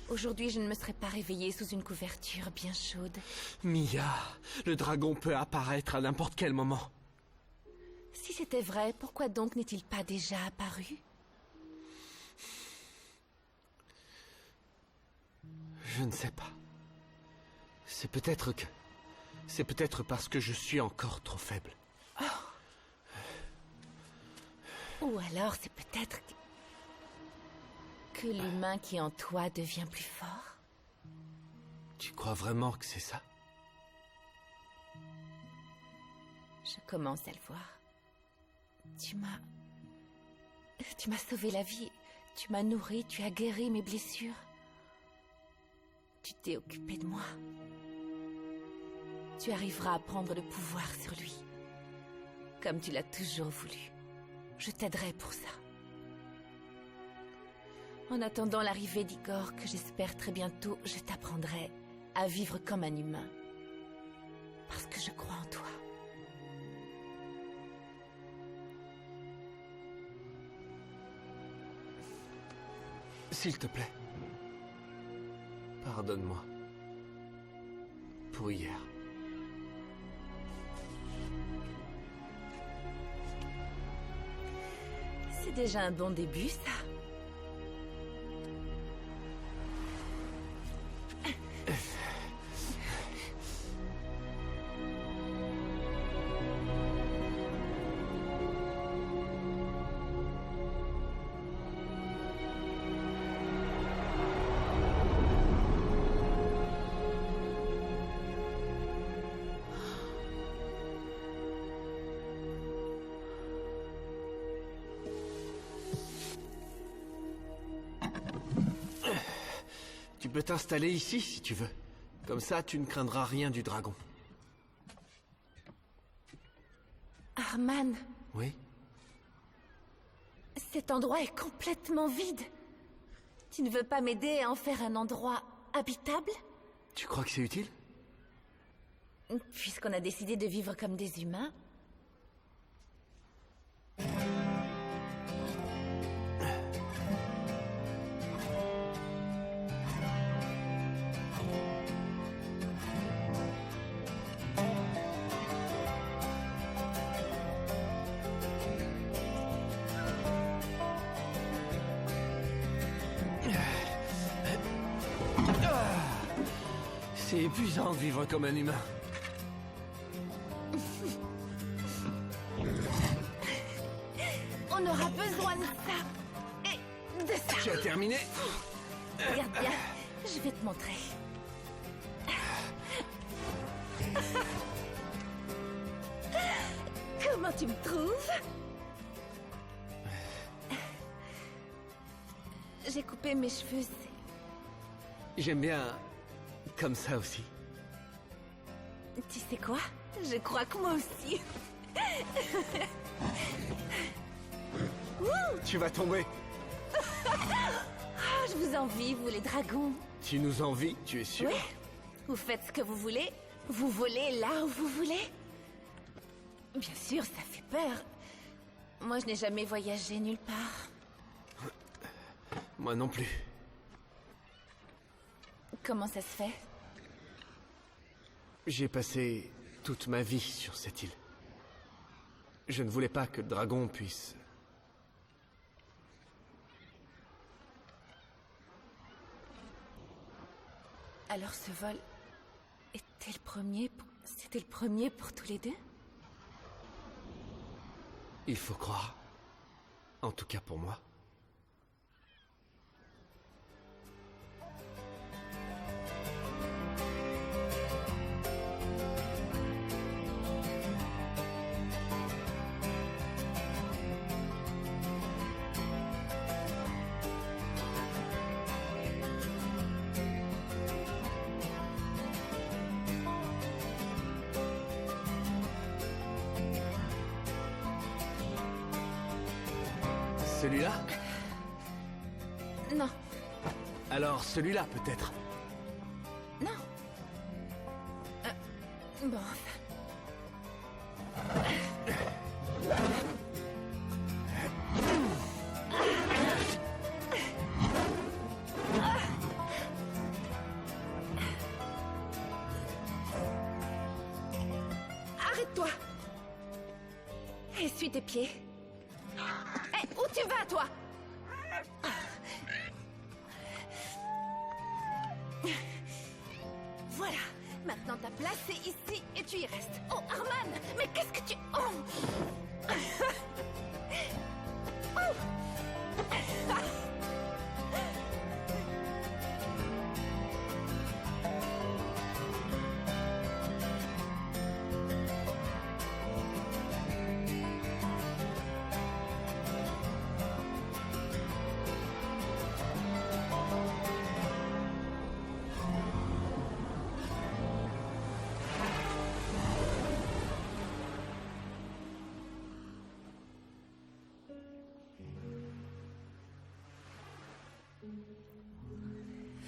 Speaker 3: aujourd'hui je ne me serais pas réveillée sous une couverture bien chaude.
Speaker 1: Mia, le dragon peut apparaître à n'importe quel moment.
Speaker 3: Si c'était vrai, pourquoi donc n'est-il pas déjà apparu?
Speaker 1: Je ne sais pas. C'est peut-être que... C'est peut-être parce que je suis encore trop faible.
Speaker 3: Ou alors c'est peut-être que l'humain qui est en toi devient plus fort.
Speaker 1: Tu crois vraiment que c'est ça?
Speaker 3: Je commence à le voir. Tu m'as sauvé la vie. Tu m'as nourri, tu as guéri mes blessures. Tu t'es occupé de moi. Tu arriveras à prendre le pouvoir sur lui. Comme tu l'as toujours voulu. Je t'aiderai pour ça. En attendant l'arrivée d'Igor, que j'espère très bientôt, je t'apprendrai à vivre comme un humain. Parce que je crois en toi.
Speaker 1: S'il te plaît. Pardonne-moi. Pour hier.
Speaker 3: C'est déjà un bon début, ça.
Speaker 1: Tu peux t'installer ici si tu veux. Comme ça, tu ne craindras rien du dragon.
Speaker 3: Arman,
Speaker 1: Oui?
Speaker 3: cet endroit est complètement vide. Tu ne veux pas m'aider à en faire un endroit habitable?
Speaker 1: Tu crois que c'est utile?
Speaker 3: Puisqu'on a décidé de vivre comme des humains.
Speaker 1: C'est épuisant de vivre comme un humain.
Speaker 3: On aura besoin de ça. Et de ça.
Speaker 1: Tu as terminé?
Speaker 3: Regarde bien, je vais te montrer. Comment tu me trouves? J'ai coupé mes cheveux,
Speaker 1: J'aime bien comme ça aussi.
Speaker 3: Tu sais quoi? Je crois que moi aussi.
Speaker 1: Tu vas tomber.
Speaker 3: Ah, je vous envie, vous les dragons.
Speaker 1: Tu nous envies, tu es sûr?
Speaker 3: Oui. Vous faites ce que vous voulez. Vous volez là où vous voulez. Bien sûr, ça fait peur. Moi, je n'ai jamais voyagé nulle part.
Speaker 1: Moi non plus.
Speaker 3: Comment ça se fait?
Speaker 1: J'ai passé toute ma vie sur cette île. Je ne voulais pas que le dragon puisse...
Speaker 3: Alors ce vol était le premier C'était le premier pour tous les deux?
Speaker 1: Il faut croire. En tout cas pour moi. Celui-là?
Speaker 3: Non,
Speaker 1: Alors celui-là peut-être.
Speaker 3: non. Bon, arrête-toi. Essuie tes pieds. Hé, où tu vas, toi? Voilà. Maintenant, ta place est ici et tu y restes. Oh, Arman, mais qu'est-ce que tu... Oh. Oh.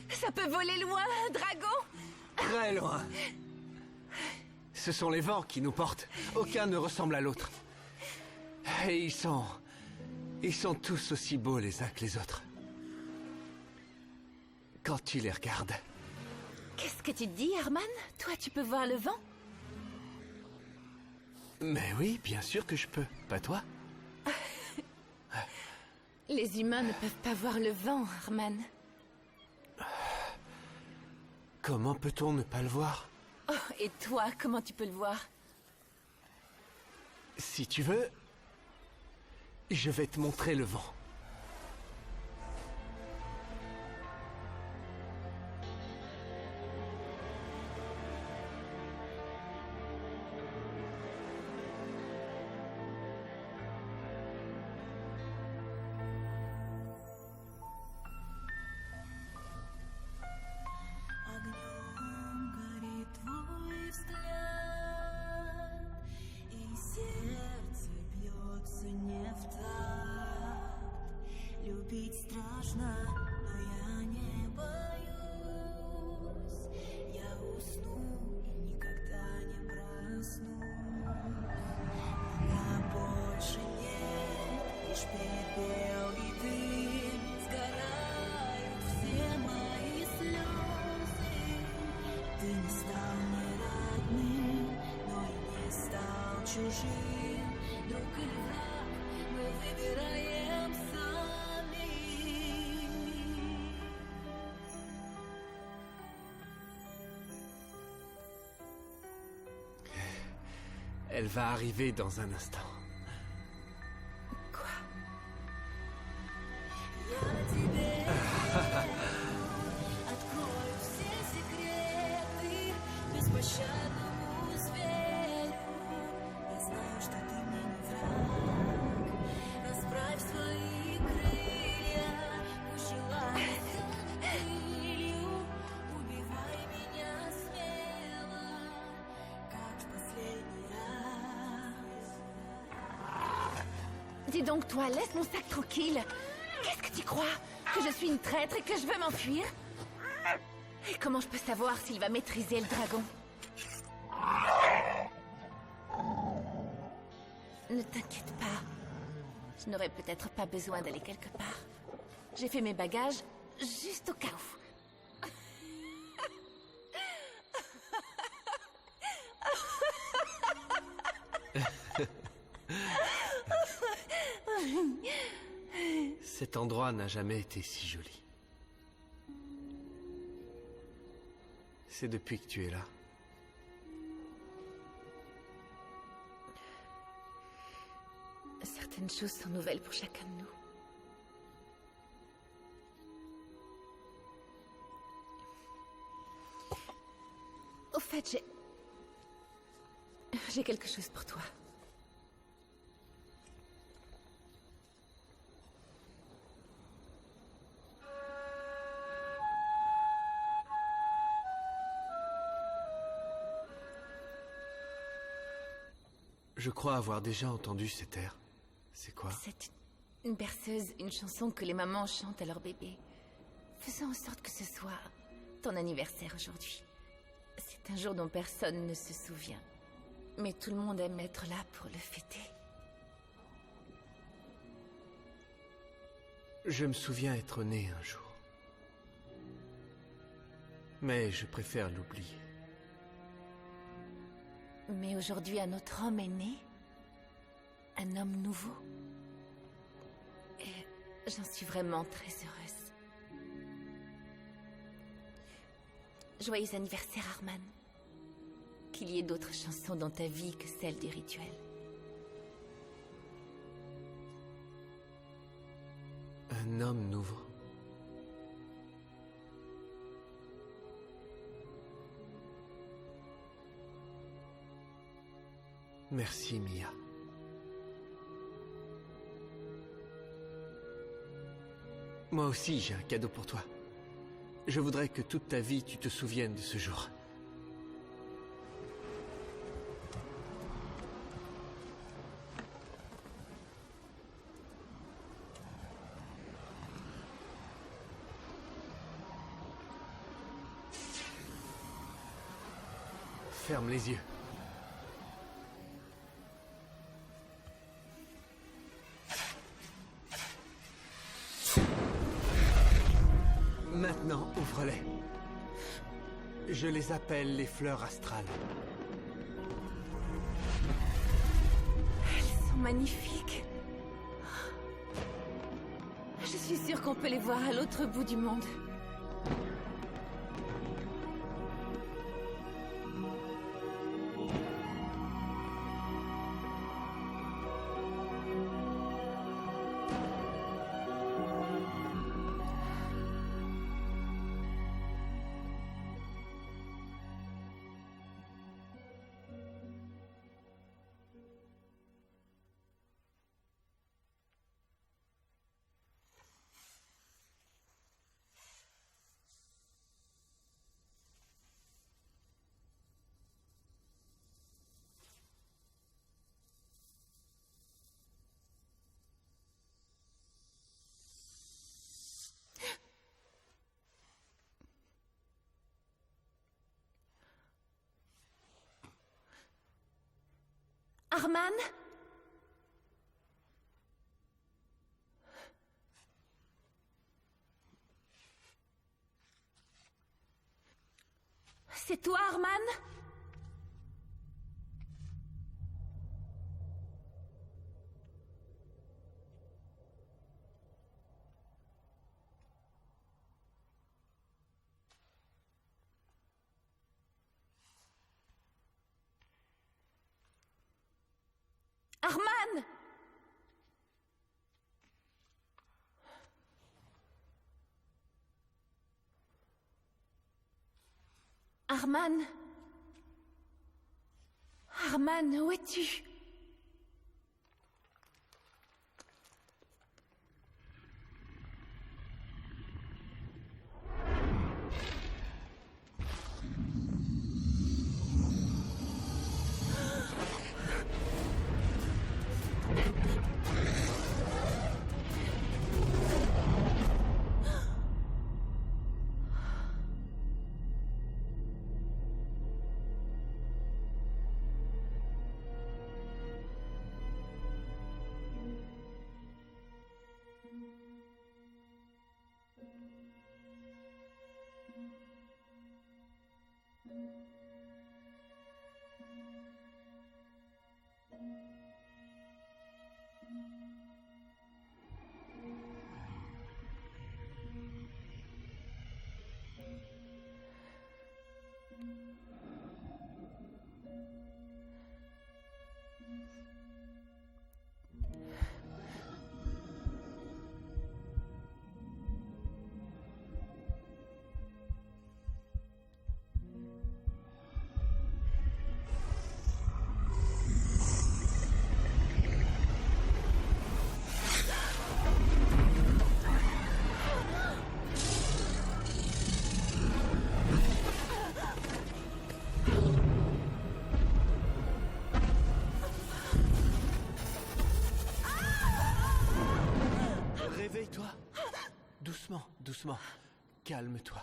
Speaker 3: Ça peut voler loin, un dragon?
Speaker 1: Très loin. Ce sont les vents qui nous portent. Aucun ne ressemble à l'autre. Et ils sont tous aussi beaux les uns que les autres. Quand tu les regardes.
Speaker 3: Qu'est-ce que tu dis, Arman? Toi, tu peux voir le vent?
Speaker 1: Mais oui, bien sûr que je peux. Pas toi?
Speaker 3: Les humains ne peuvent pas voir le vent, Arman.
Speaker 1: Comment peut-on ne pas le voir?
Speaker 3: Oh, et toi, comment tu peux le voir?
Speaker 1: Si tu veux, je vais te montrer le vent.
Speaker 9: Огнем горит твой взгляд, и сердце бьется не в такт. Любить страшно, но я не боюсь. Я усну и никогда не проснусь. Меня больше нет, лишь пепел и дым. Сгорают все мои слезы. Ты не стал мне родным, но и не стал чужим. Друг или враг, мы выбираем сами.
Speaker 1: Elle va arriver dans un instant.
Speaker 3: Quoi?
Speaker 9: Я тебе открою все секреты беспощадному зверю. Я знаю, что ты мне
Speaker 3: suis donc toi? Laisse mon sac tranquille. Qu'est-ce que tu crois? Que je suis une traître et que je veux m'enfuir? Et comment je peux savoir s'il va maîtriser le dragon? Ne t'inquiète pas. Je n'aurais peut-être pas besoin d'aller quelque part. J'ai fait mes bagages juste au cas où.
Speaker 1: Cet endroit n'a jamais été si joli. C'est depuis que tu es là.
Speaker 3: Certaines choses sont nouvelles pour chacun de nous. Au fait, j'ai quelque chose pour toi.
Speaker 1: Je crois avoir déjà entendu cet air. C'est quoi?
Speaker 3: C'est une berceuse, une chanson que les mamans chantent à leur bébé. Faisons en sorte que ce soit ton anniversaire aujourd'hui. C'est un jour dont personne ne se souvient. Mais tout le monde aime être là pour le fêter.
Speaker 1: Je me souviens être né un jour. Mais je préfère l'oublier.
Speaker 3: Mais aujourd'hui, un autre homme est né. Un homme nouveau. Et j'en suis vraiment très heureuse. Joyeux anniversaire, Arman. Qu'il y ait d'autres chansons dans ta vie que celles du rituel.
Speaker 1: Un homme nouveau. Merci, Mia. Moi aussi, j'ai un cadeau pour toi. Je voudrais que toute ta vie, tu te souviennes de ce jour. Ferme les yeux. Maintenant, ouvre-les. Je les appelle les fleurs astrales.
Speaker 3: Elles sont magnifiques. Je suis sûre qu'on peut les voir à l'autre bout du monde. Arman? C'est toi, Arman? Arman! Arman? Arman, où es-tu?
Speaker 1: Réveille-toi. Doucement, doucement. Calme-toi.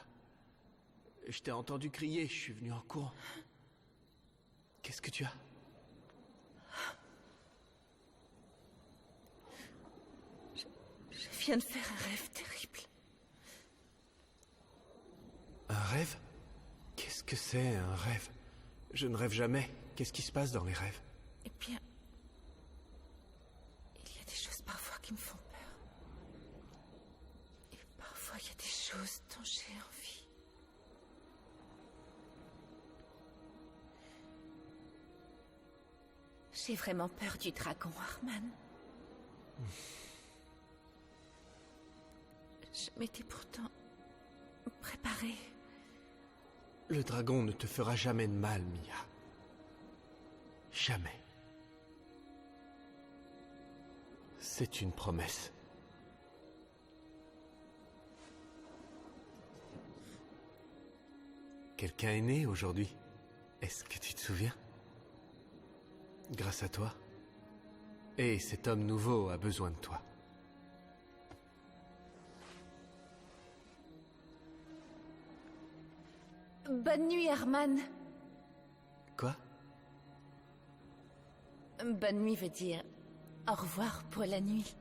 Speaker 1: Je t'ai entendu crier, je suis venu en courant. Qu'est-ce que tu as?
Speaker 3: Je viens de faire un rêve terrible.
Speaker 1: Un rêve? Qu'est-ce que c'est, un rêve? Je ne rêve jamais. Qu'est-ce qui se passe dans les rêves?
Speaker 3: Eh bien, il y a des choses parfois qui me font peur. Et parfois, il y a des choses dont j'ai envie. J'ai vraiment peur du dragon, Arman. Je m'étais pourtant préparée.
Speaker 1: Le dragon ne te fera jamais de mal, Mia. Jamais. C'est une promesse. Quelqu'un est né aujourd'hui. Est-ce que tu te souviens? Grâce à toi. Et cet homme nouveau a besoin de toi.
Speaker 3: Bonne nuit, Arman.
Speaker 1: Quoi?
Speaker 3: Bonne nuit veut dire au revoir pour la nuit.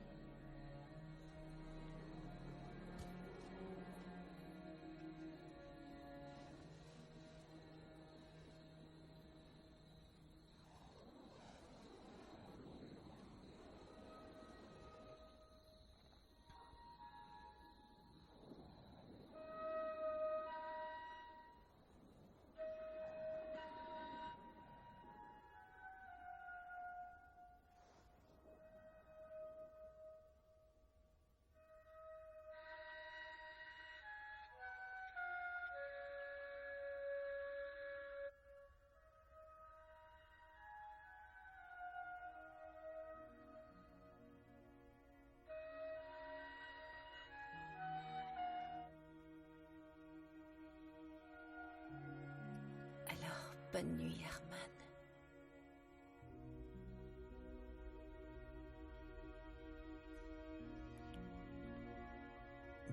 Speaker 3: Alors, bonne nuit, Arman.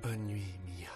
Speaker 1: Bonne nuit, Mia.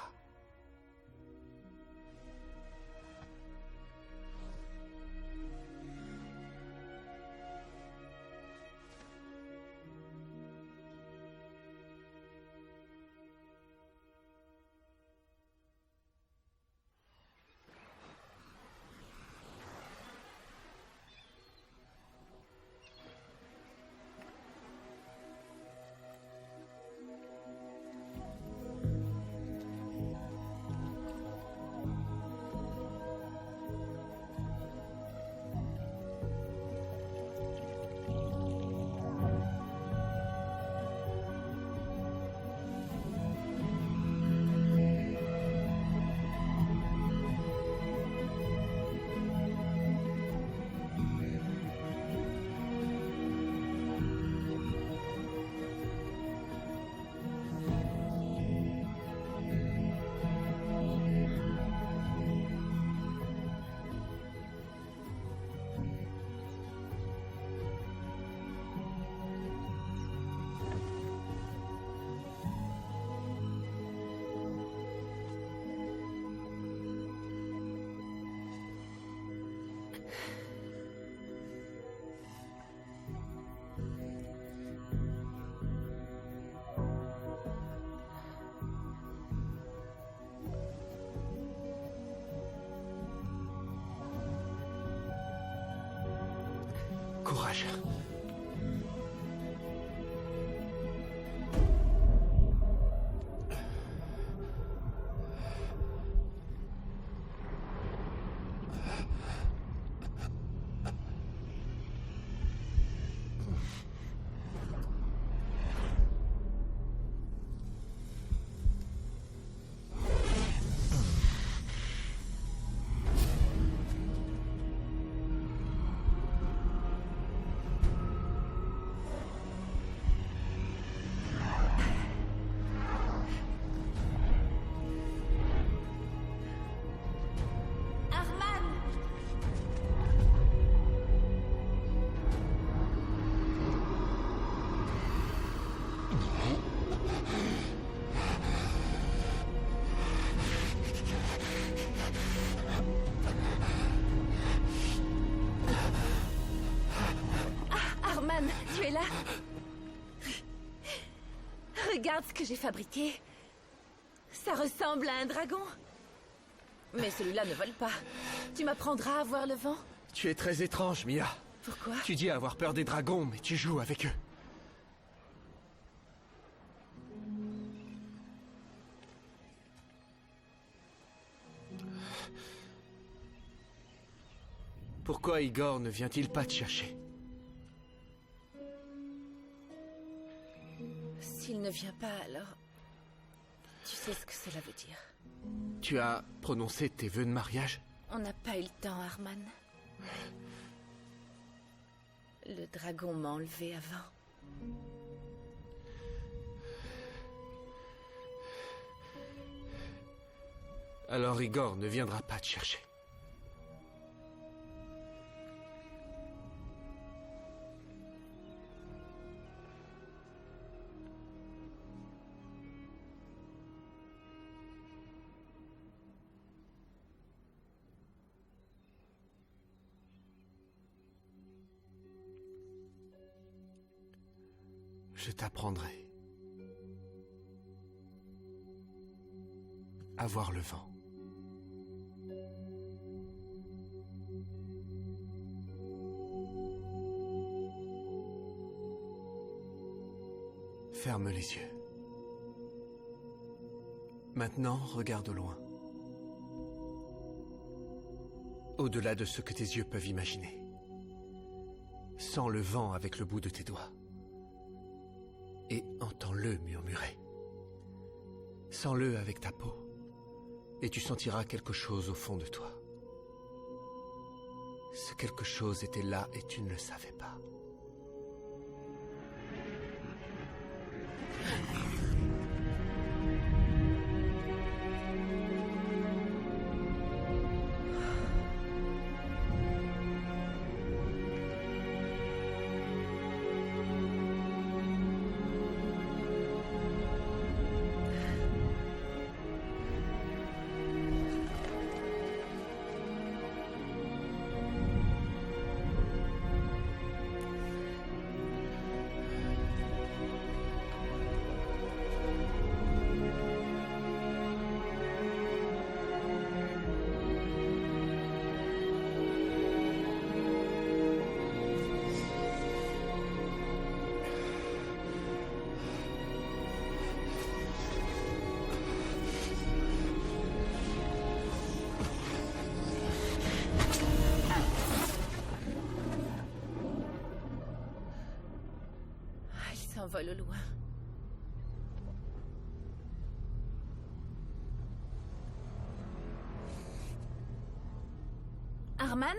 Speaker 1: Courage.
Speaker 3: Arman! Arman, tu es là? Regarde ce que j'ai fabriqué. Ça ressemble à un dragon. Mais celui-là ne vole pas. Tu m'apprendras à voir le vent?
Speaker 1: Tu es très étrange, Mia.
Speaker 3: Pourquoi?
Speaker 1: Tu dis avoir peur des dragons, mais tu joues avec eux. Pourquoi Igor ne vient-il pas te chercher?
Speaker 3: S'il ne vient pas, alors... Tu sais ce que cela veut dire.
Speaker 1: Tu as prononcé tes vœux de mariage?
Speaker 3: On n'a pas eu le temps, Arman. Le dragon m'a enlevé avant.
Speaker 1: Alors Igor ne viendra pas te chercher. Je t'apprendrai à voir le vent. Ferme les yeux. Maintenant, regarde au loin. Au-delà de ce que tes yeux peuvent imaginer. Sens le vent avec le bout de tes doigts. Et entends-le murmurer. Sens-le avec ta peau. Et tu sentiras quelque chose au fond de toi. Ce quelque chose était là et tu ne le savais pas.
Speaker 3: S'envole au loin. Arman?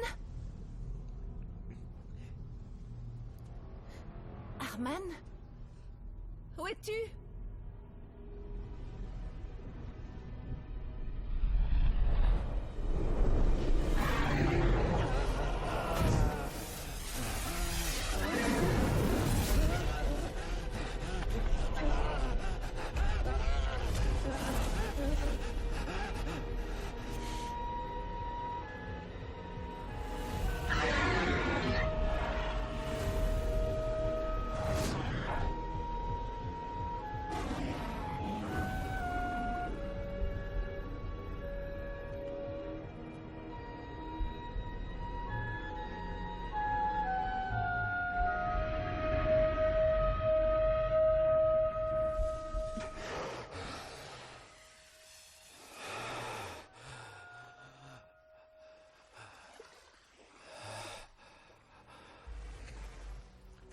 Speaker 3: Arman? Où es-tu?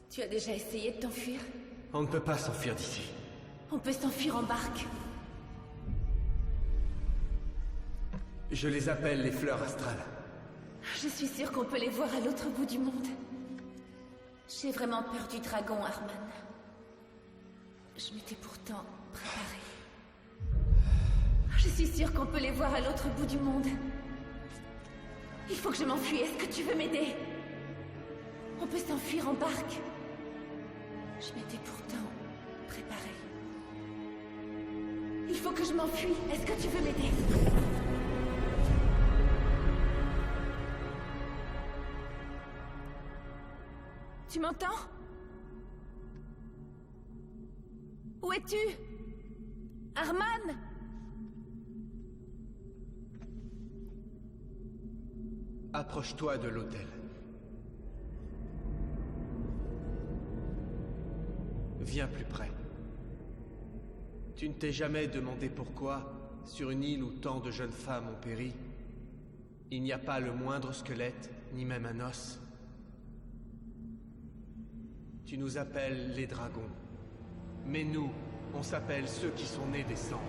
Speaker 3: Tu as déjà essayé de t'enfuir?
Speaker 1: On ne peut pas s'enfuir d'ici.
Speaker 3: On peut s'enfuir en barque.
Speaker 1: Je les appelle les fleurs astrales.
Speaker 3: Je suis sûre qu'on peut les voir à l'autre bout du monde. J'ai vraiment peur du dragon, Arman. Je m'étais pourtant préparée. Je suis sûre qu'on peut les voir à l'autre bout du monde. Il faut que je m'enfuie. Est-ce que tu veux m'aider? On peut s'enfuir en barque. Je m'étais pourtant préparée. Il faut que je m'enfuie. Est-ce que tu veux m'aider? Tu m'entends? Où es-tu? Arman?
Speaker 1: Approche-toi de l'hôtel. Viens plus près. Tu ne t'es jamais demandé pourquoi, sur une île où tant de jeunes femmes ont péri, il n'y a pas le moindre squelette, ni même un os. Tu nous appelles les dragons. Mais nous, on s'appelle ceux qui sont nés des cendres.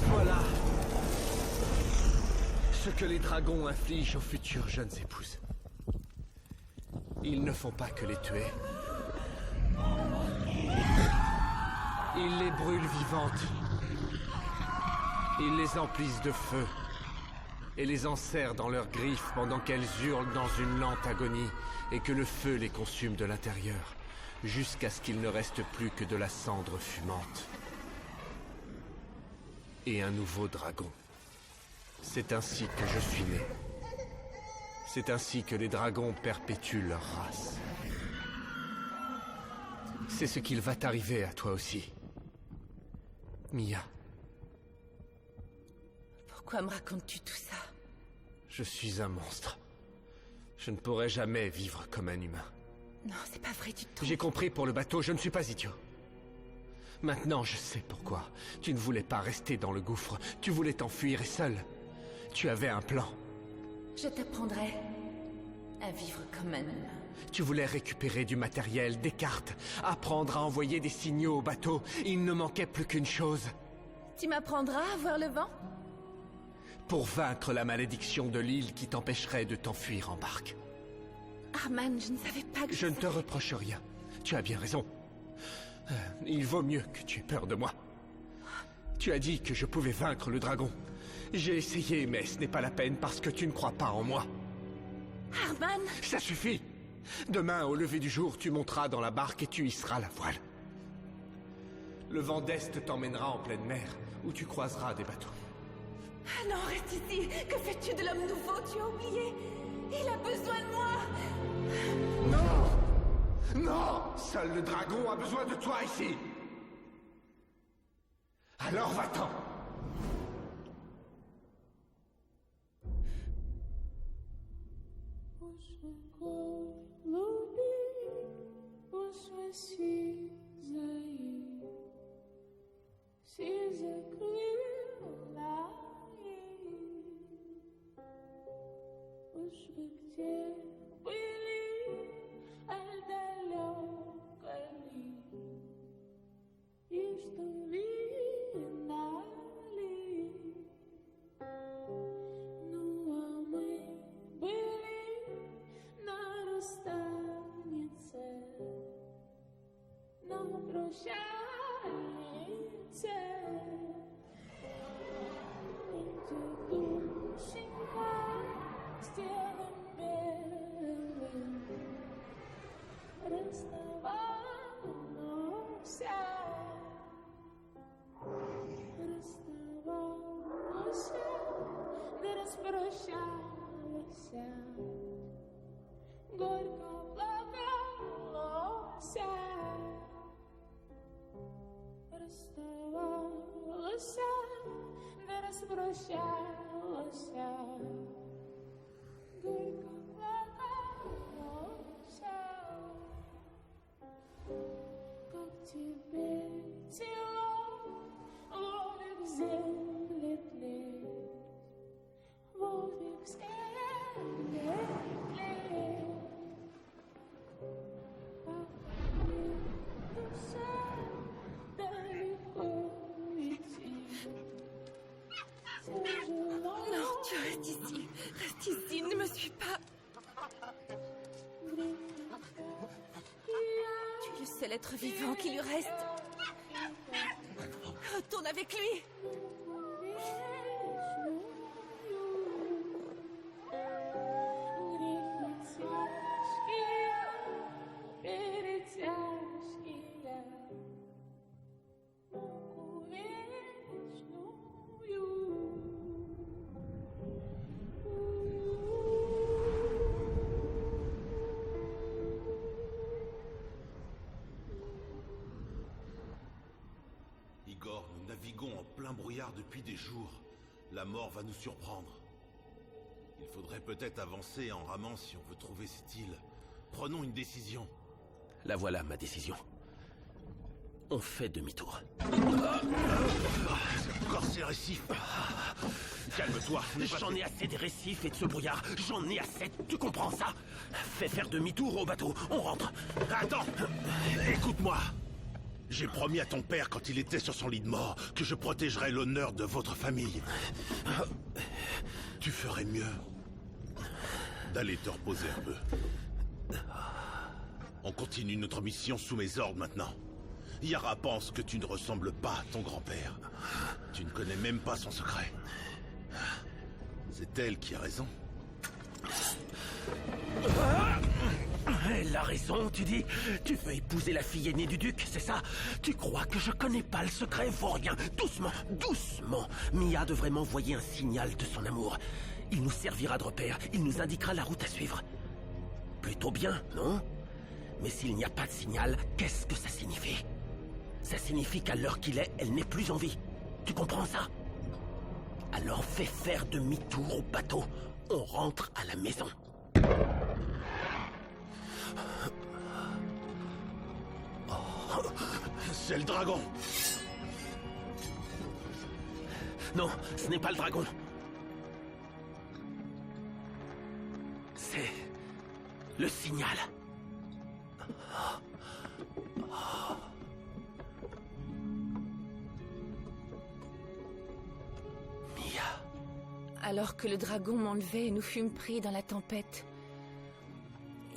Speaker 1: Voilà ce que les dragons infligent aux futures jeunes épouses. Ils ne font pas que les tuer. Ils les brûlent vivantes. Ils les emplissent de feu et les enserrent dans leurs griffes pendant qu'elles hurlent dans une lente agonie et que le feu les consume de l'intérieur, jusqu'à ce qu'il ne reste plus que de la cendre fumante. Et un nouveau dragon. C'est ainsi que je suis né. C'est ainsi que les dragons perpétuent leur race. C'est ce qu'il va t'arriver à toi aussi. Mia.
Speaker 3: Pourquoi me racontes-tu tout ça?
Speaker 1: Je suis un monstre. Je ne pourrai jamais vivre comme un humain.
Speaker 3: Non, c'est pas vrai du tout.
Speaker 1: J'ai compris pour le bateau, je ne suis pas idiot. Maintenant, je sais pourquoi. Tu ne voulais pas rester dans le gouffre. Tu voulais t'enfuir et seul. Tu avais un plan.
Speaker 3: Je t'apprendrai à vivre comme un humain.
Speaker 1: Tu voulais récupérer du matériel, des cartes, apprendre à envoyer des signaux au bateau. Il ne manquait plus qu'une chose.
Speaker 3: Tu m'apprendras à voir le vent?
Speaker 1: Pour vaincre la malédiction de l'île qui t'empêcherait de t'enfuir en barque.
Speaker 3: Arman, je ne savais pas que...
Speaker 1: Je ne te reproche rien. Tu as bien raison. Il vaut mieux que tu aies peur de moi. Tu as dit que je pouvais vaincre le dragon. J'ai essayé, mais ce n'est pas la peine parce que tu ne crois pas en moi.
Speaker 3: Arman!
Speaker 1: Ça suffit! Demain, au lever du jour, tu monteras dans la barque et tu hisseras la voile. Le vent d'Est t'emmènera en pleine mer, où tu croiseras des bateaux.
Speaker 3: Ah non, reste ici! Que fais-tu de l'homme nouveau? Tu as oublié! Il a besoin de moi!
Speaker 1: Non! Non! Seul le dragon a besoin de toi ici! Alors va-t'en!
Speaker 3: suis pas... Tu es le seul être vivant qui lui reste. Retourne avec lui.
Speaker 7: Igor, nous naviguons en plein brouillard depuis des jours. La mort va nous surprendre. Il faudrait peut-être avancer en ramant si on veut trouver cette île. Prenons une décision.
Speaker 8: La voilà, ma décision. On fait demi-tour.
Speaker 7: Encore ces récifs. Calme-toi,
Speaker 8: J'en ai assez des récifs et de ce brouillard. J'en ai assez, tu comprends ça? Fais faire demi-tour au bateau, on rentre.
Speaker 7: Attends. Écoute-moi. J'ai promis à ton père quand il était sur son lit de mort que je protégerais l'honneur de votre famille. Tu ferais mieux d'aller te reposer un peu. On continue notre mission sous mes ordres maintenant. Yara pense que tu ne ressembles pas à ton grand-père. Tu ne connais même pas son secret. C'est elle qui a raison.
Speaker 8: Elle a raison, tu dis? Tu veux épouser la fille aînée du duc, c'est ça? Tu crois que je connais pas le secret, vaurien? Doucement, doucement. Mia devrait m'envoyer un signal de son amour. Il nous servira de repère, il nous indiquera la route à suivre. Plutôt bien, non? Mais s'il n'y a pas de signal, qu'est-ce que ça signifie? Ça signifie qu'à l'heure qu'il est, elle n'est plus en vie. Tu comprends ça? Alors fais faire demi-tour au bateau. On rentre à la maison.
Speaker 7: C'est le dragon.
Speaker 8: Non, ce n'est pas le dragon. C'est le signal. Mia.
Speaker 3: Alors que le dragon m'enlevait et nous fûmes pris dans la tempête,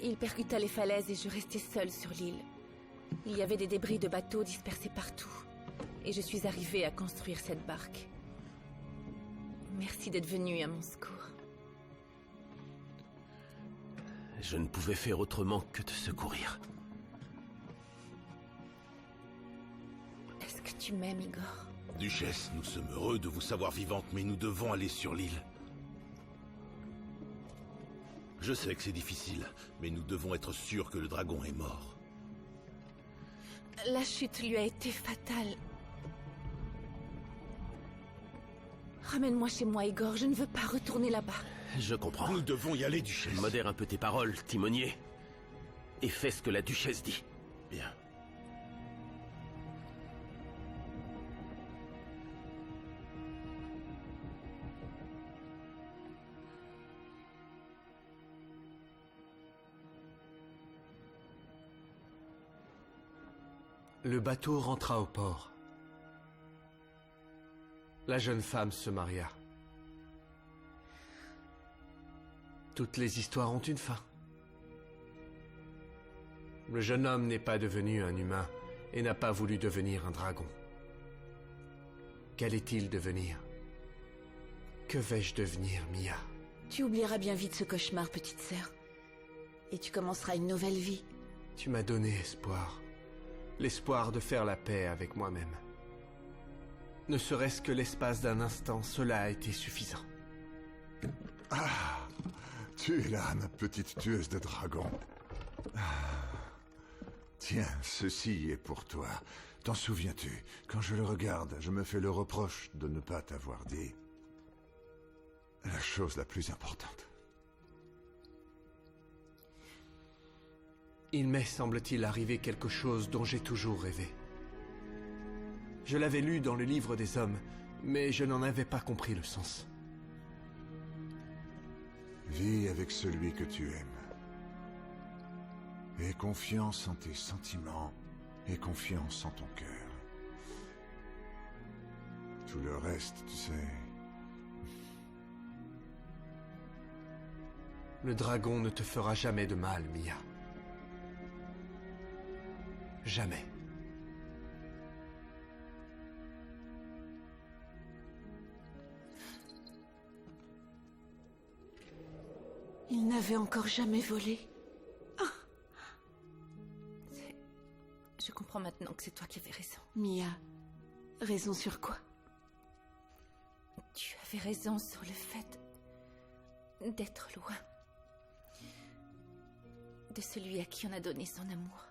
Speaker 3: il percuta les falaises et je restai seule sur l'île. Il y avait des débris de bateaux dispersés partout. Et je suis arrivée à construire cette barque. Merci d'être venu à mon secours.
Speaker 8: Je ne pouvais faire autrement que te secourir.
Speaker 3: Est-ce que tu m'aimes, Igor?
Speaker 7: Duchesse, nous sommes heureux de vous savoir vivante, mais nous devons aller sur l'île. Je sais que c'est difficile, mais nous devons être sûrs que le dragon est mort.
Speaker 3: La chute lui a été fatale. Ramène-moi chez moi, Igor. Je ne veux pas retourner là-bas.
Speaker 8: Je comprends.
Speaker 7: Nous devons y aller, Duchesse.
Speaker 8: Modère un peu tes paroles, timonier. Et fais ce que la duchesse dit.
Speaker 7: Bien.
Speaker 1: Le bateau rentra au port. La jeune femme se maria. Toutes les histoires ont une fin. Le jeune homme n'est pas devenu un humain et n'a pas voulu devenir un dragon. Qu'allait-il devenir? Que vais-je devenir, Mia?
Speaker 2: Tu oublieras bien vite ce cauchemar, petite sœur. Et tu commenceras une nouvelle vie.
Speaker 1: Tu m'as donné espoir. L'espoir de faire la paix avec moi-même. Ne serait-ce que l'espace d'un instant, cela a été suffisant.
Speaker 4: Ah, tu es là, ma petite tueuse de dragons. Tiens, ceci est pour toi. T'en souviens-tu? Quand je le regarde, je me fais le reproche de ne pas t'avoir dit la chose la plus importante.
Speaker 1: Il m'est, semble-t-il, arrivé quelque chose dont j'ai toujours rêvé. Je l'avais lu dans le livre des hommes, mais je n'en avais pas compris le sens.
Speaker 4: Vis avec celui que tu aimes. Aie confiance en tes sentiments et confiance en ton cœur. Tout le reste, tu sais...
Speaker 1: Le dragon ne te fera jamais de mal, Mia. Jamais.
Speaker 2: Il n'avait encore jamais volé.
Speaker 3: Je comprends maintenant que c'est toi qui avais raison.
Speaker 2: Mia, raison sur quoi?
Speaker 3: Tu avais raison sur le fait d'être loin de celui à qui on a donné son amour.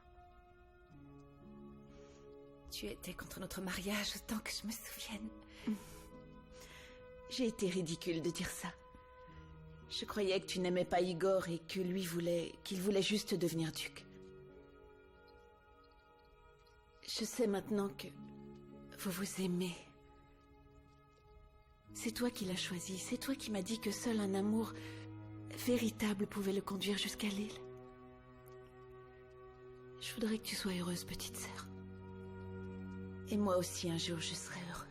Speaker 3: Tu étais contre notre mariage autant que je me souvienne.
Speaker 2: J'ai été ridicule de dire ça. Je croyais que tu n'aimais pas Igor et que qu'il voulait juste devenir duc. Je sais maintenant que vous vous aimez. C'est toi qui l'as choisi, c'est toi qui m'as dit que seul un amour véritable pouvait le conduire jusqu'à l'île. Je voudrais que tu sois heureuse, petite sœur. Et moi aussi, un jour, je serai heureuse.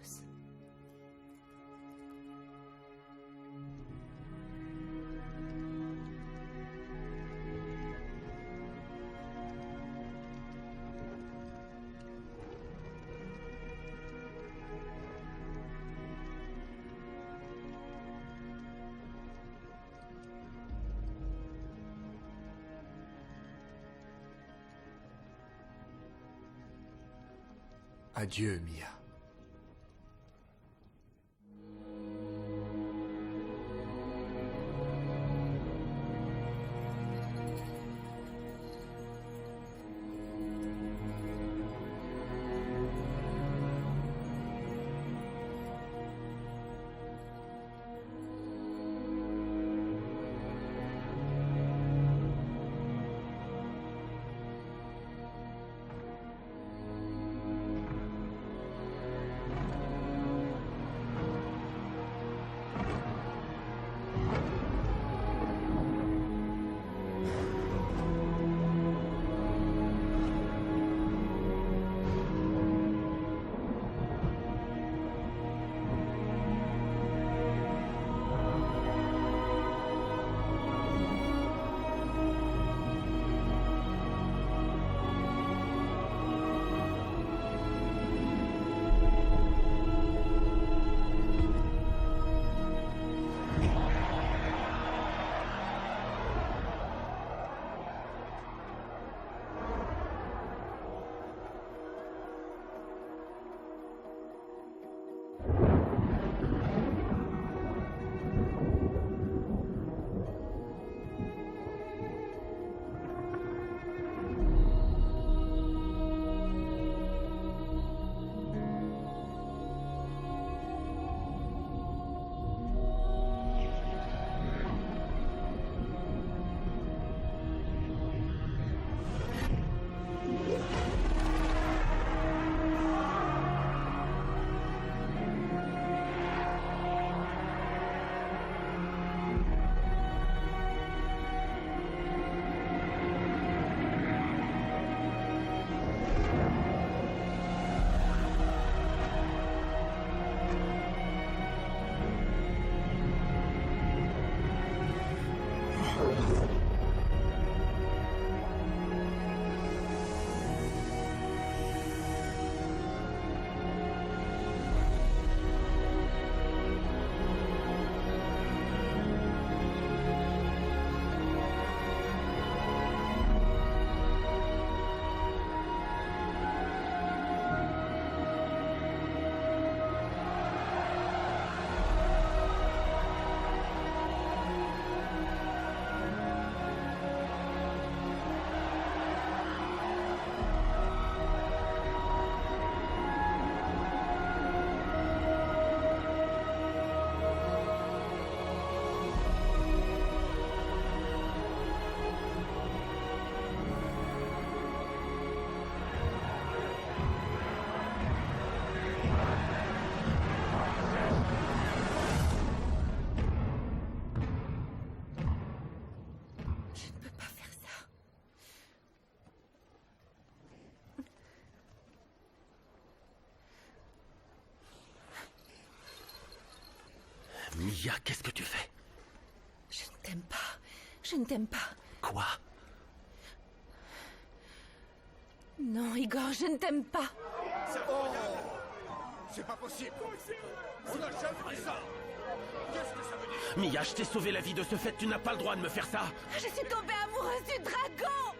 Speaker 1: Adieu, Mia.
Speaker 8: Mia, qu'est-ce que tu fais?
Speaker 3: Je ne t'aime pas. Je ne t'aime pas.
Speaker 8: Quoi?
Speaker 3: Non, Igor, je ne t'aime pas.
Speaker 5: C'est pas possible. On n'a jamais dit ça. Qu'est-ce que ça veut dire?
Speaker 8: Mia, je t'ai sauvé la vie, de ce fait, tu n'as pas le droit de me faire ça.
Speaker 3: Je suis tombée amoureuse du dragon.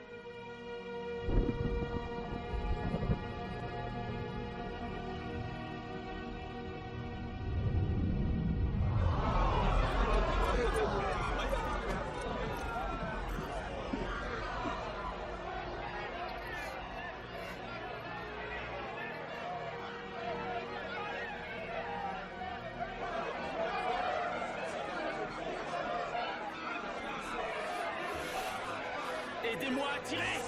Speaker 8: Aidez-moi à tirer!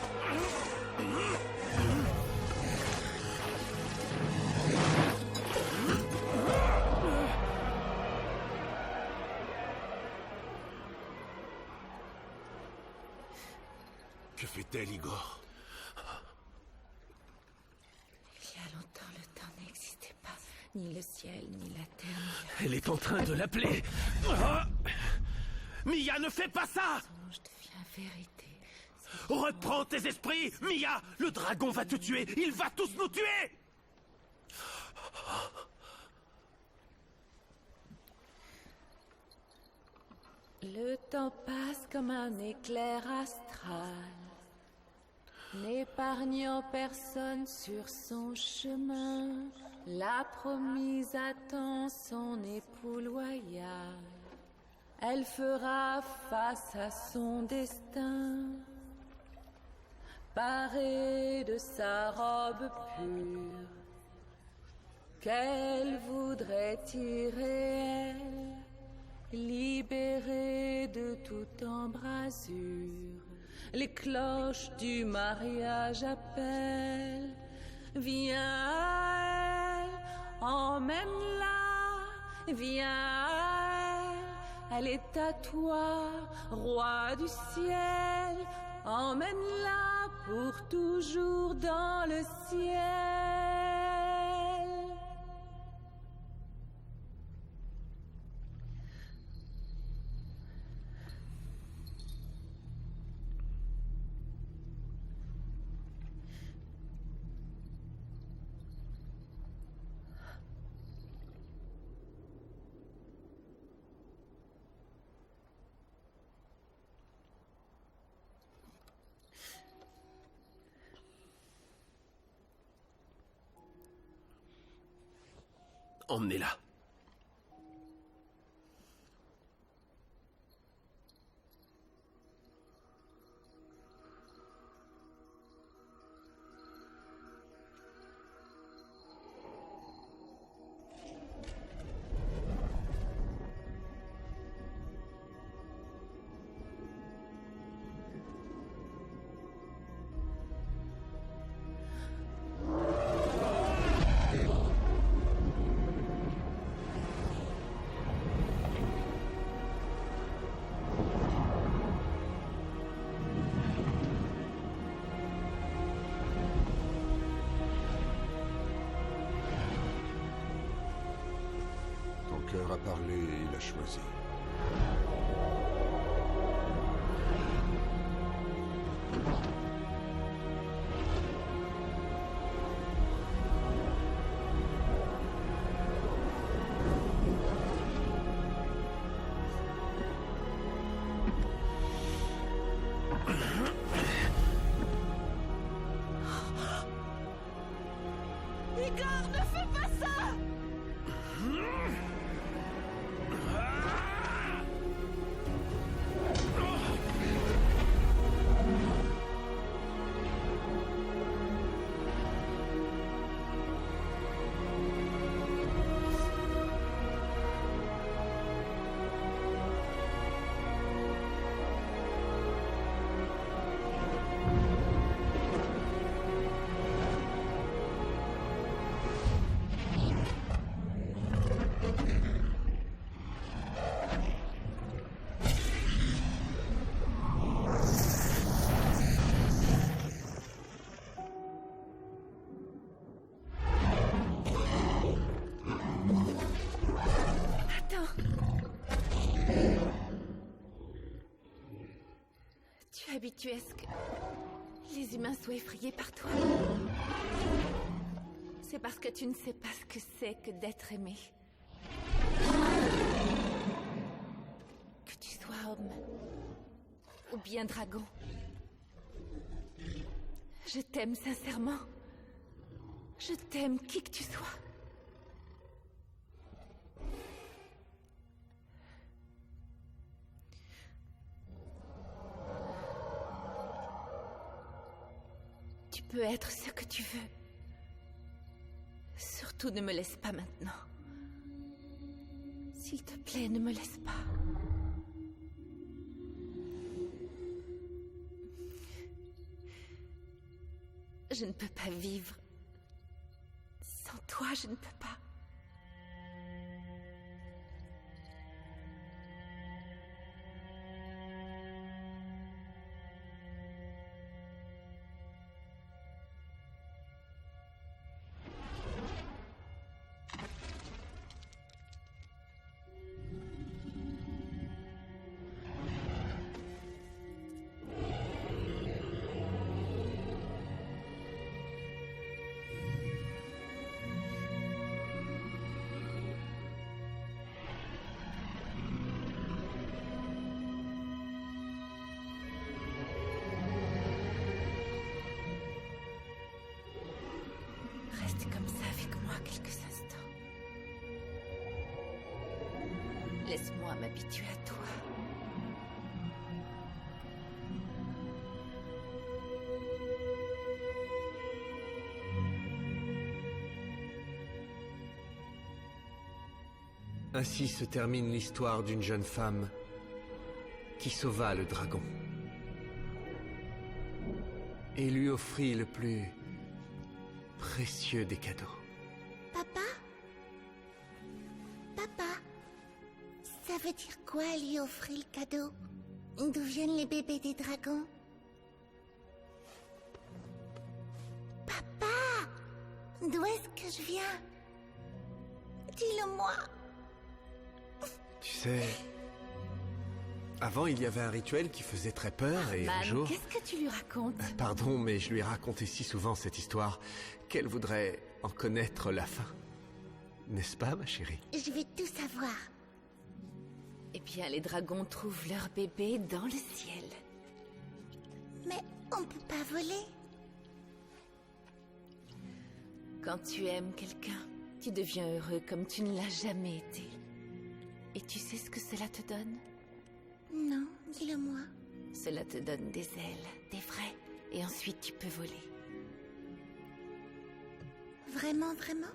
Speaker 7: Que fait-elle, Igor?
Speaker 3: Il y a longtemps, le temps n'existait pas. Ni le ciel, ni la terre, ni
Speaker 8: Elle est en train de l'appeler. Ah! Mia, ne fais pas ça!
Speaker 3: songe devient vérité.
Speaker 8: Reprends tes esprits, Mia! Le dragon va te tuer! Il va tous nous tuer!
Speaker 3: Le temps passe comme un éclair astral, n'épargnant personne sur son chemin. La promise attend son époux loyal. Elle fera face à son destin, parée de sa robe pure, qu'elle voudrait tirer, elle, libérée de toute embrasure. Les cloches du mariage appellent. Viens à elle, emmène-la, viens à elle, elle est à toi, roi du ciel. Emmène-la pour toujours dans le ciel.
Speaker 8: Emmenez-la.
Speaker 4: Ton cœur a parlé et il a choisi.
Speaker 3: Igor, ne fais pas ça! habituée à ce que les humains soient effrayés par toi. C'est parce que tu ne sais pas ce que c'est que d'être aimé. Que tu sois homme ou bien dragon. Je t'aime sincèrement. Je t'aime qui que tu sois. Tu peux être ce que tu veux. Surtout ne me laisse pas maintenant. S'il te plaît, ne me laisse pas. Je ne peux pas vivre. Sans toi, je ne peux pas. Reste comme ça avec moi quelques instants. Laisse-moi m'habituer à toi.
Speaker 1: Ainsi se termine l'histoire d'une jeune femme qui sauva le dragon et lui offrit le plus précieux des cadeaux.
Speaker 10: Papa? Papa? Ça veut dire quoi, lui offrir le cadeau? D'où viennent les bébés des dragons? Papa! D'où est-ce que je viens? Dis-le-moi!
Speaker 1: Tu sais, avant il y avait un rituel qui faisait très peur et un
Speaker 3: Man,
Speaker 1: jour...
Speaker 3: qu'est-ce que tu lui racontes?
Speaker 1: Pardon, mais je lui ai raconté si souvent cette histoire qu'elle voudrait en connaître la fin. N'est-ce pas, ma chérie?
Speaker 10: Je vais tout savoir.
Speaker 3: Eh bien, les dragons trouvent leur bébé dans le ciel.
Speaker 10: Mais on peut pas voler.
Speaker 3: Quand tu aimes quelqu'un, tu deviens heureux comme tu ne l'as jamais été. Et tu sais ce que cela te donne?
Speaker 10: Non, dis-le-moi.
Speaker 3: Cela te donne des ailes, des vrais, et ensuite tu peux voler.
Speaker 10: Vraiment, vraiment?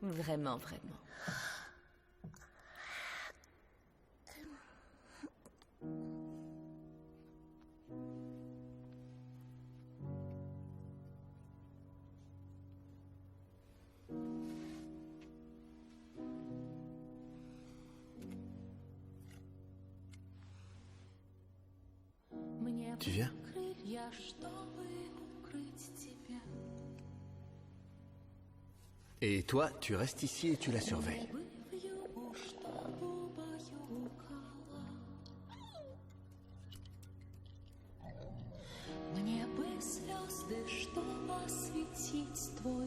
Speaker 3: Vraiment, vraiment.
Speaker 1: Tu viens? Et toi, tu restes ici et tu la surveilles.
Speaker 9: Мне бы звезды, чтоб осветить твой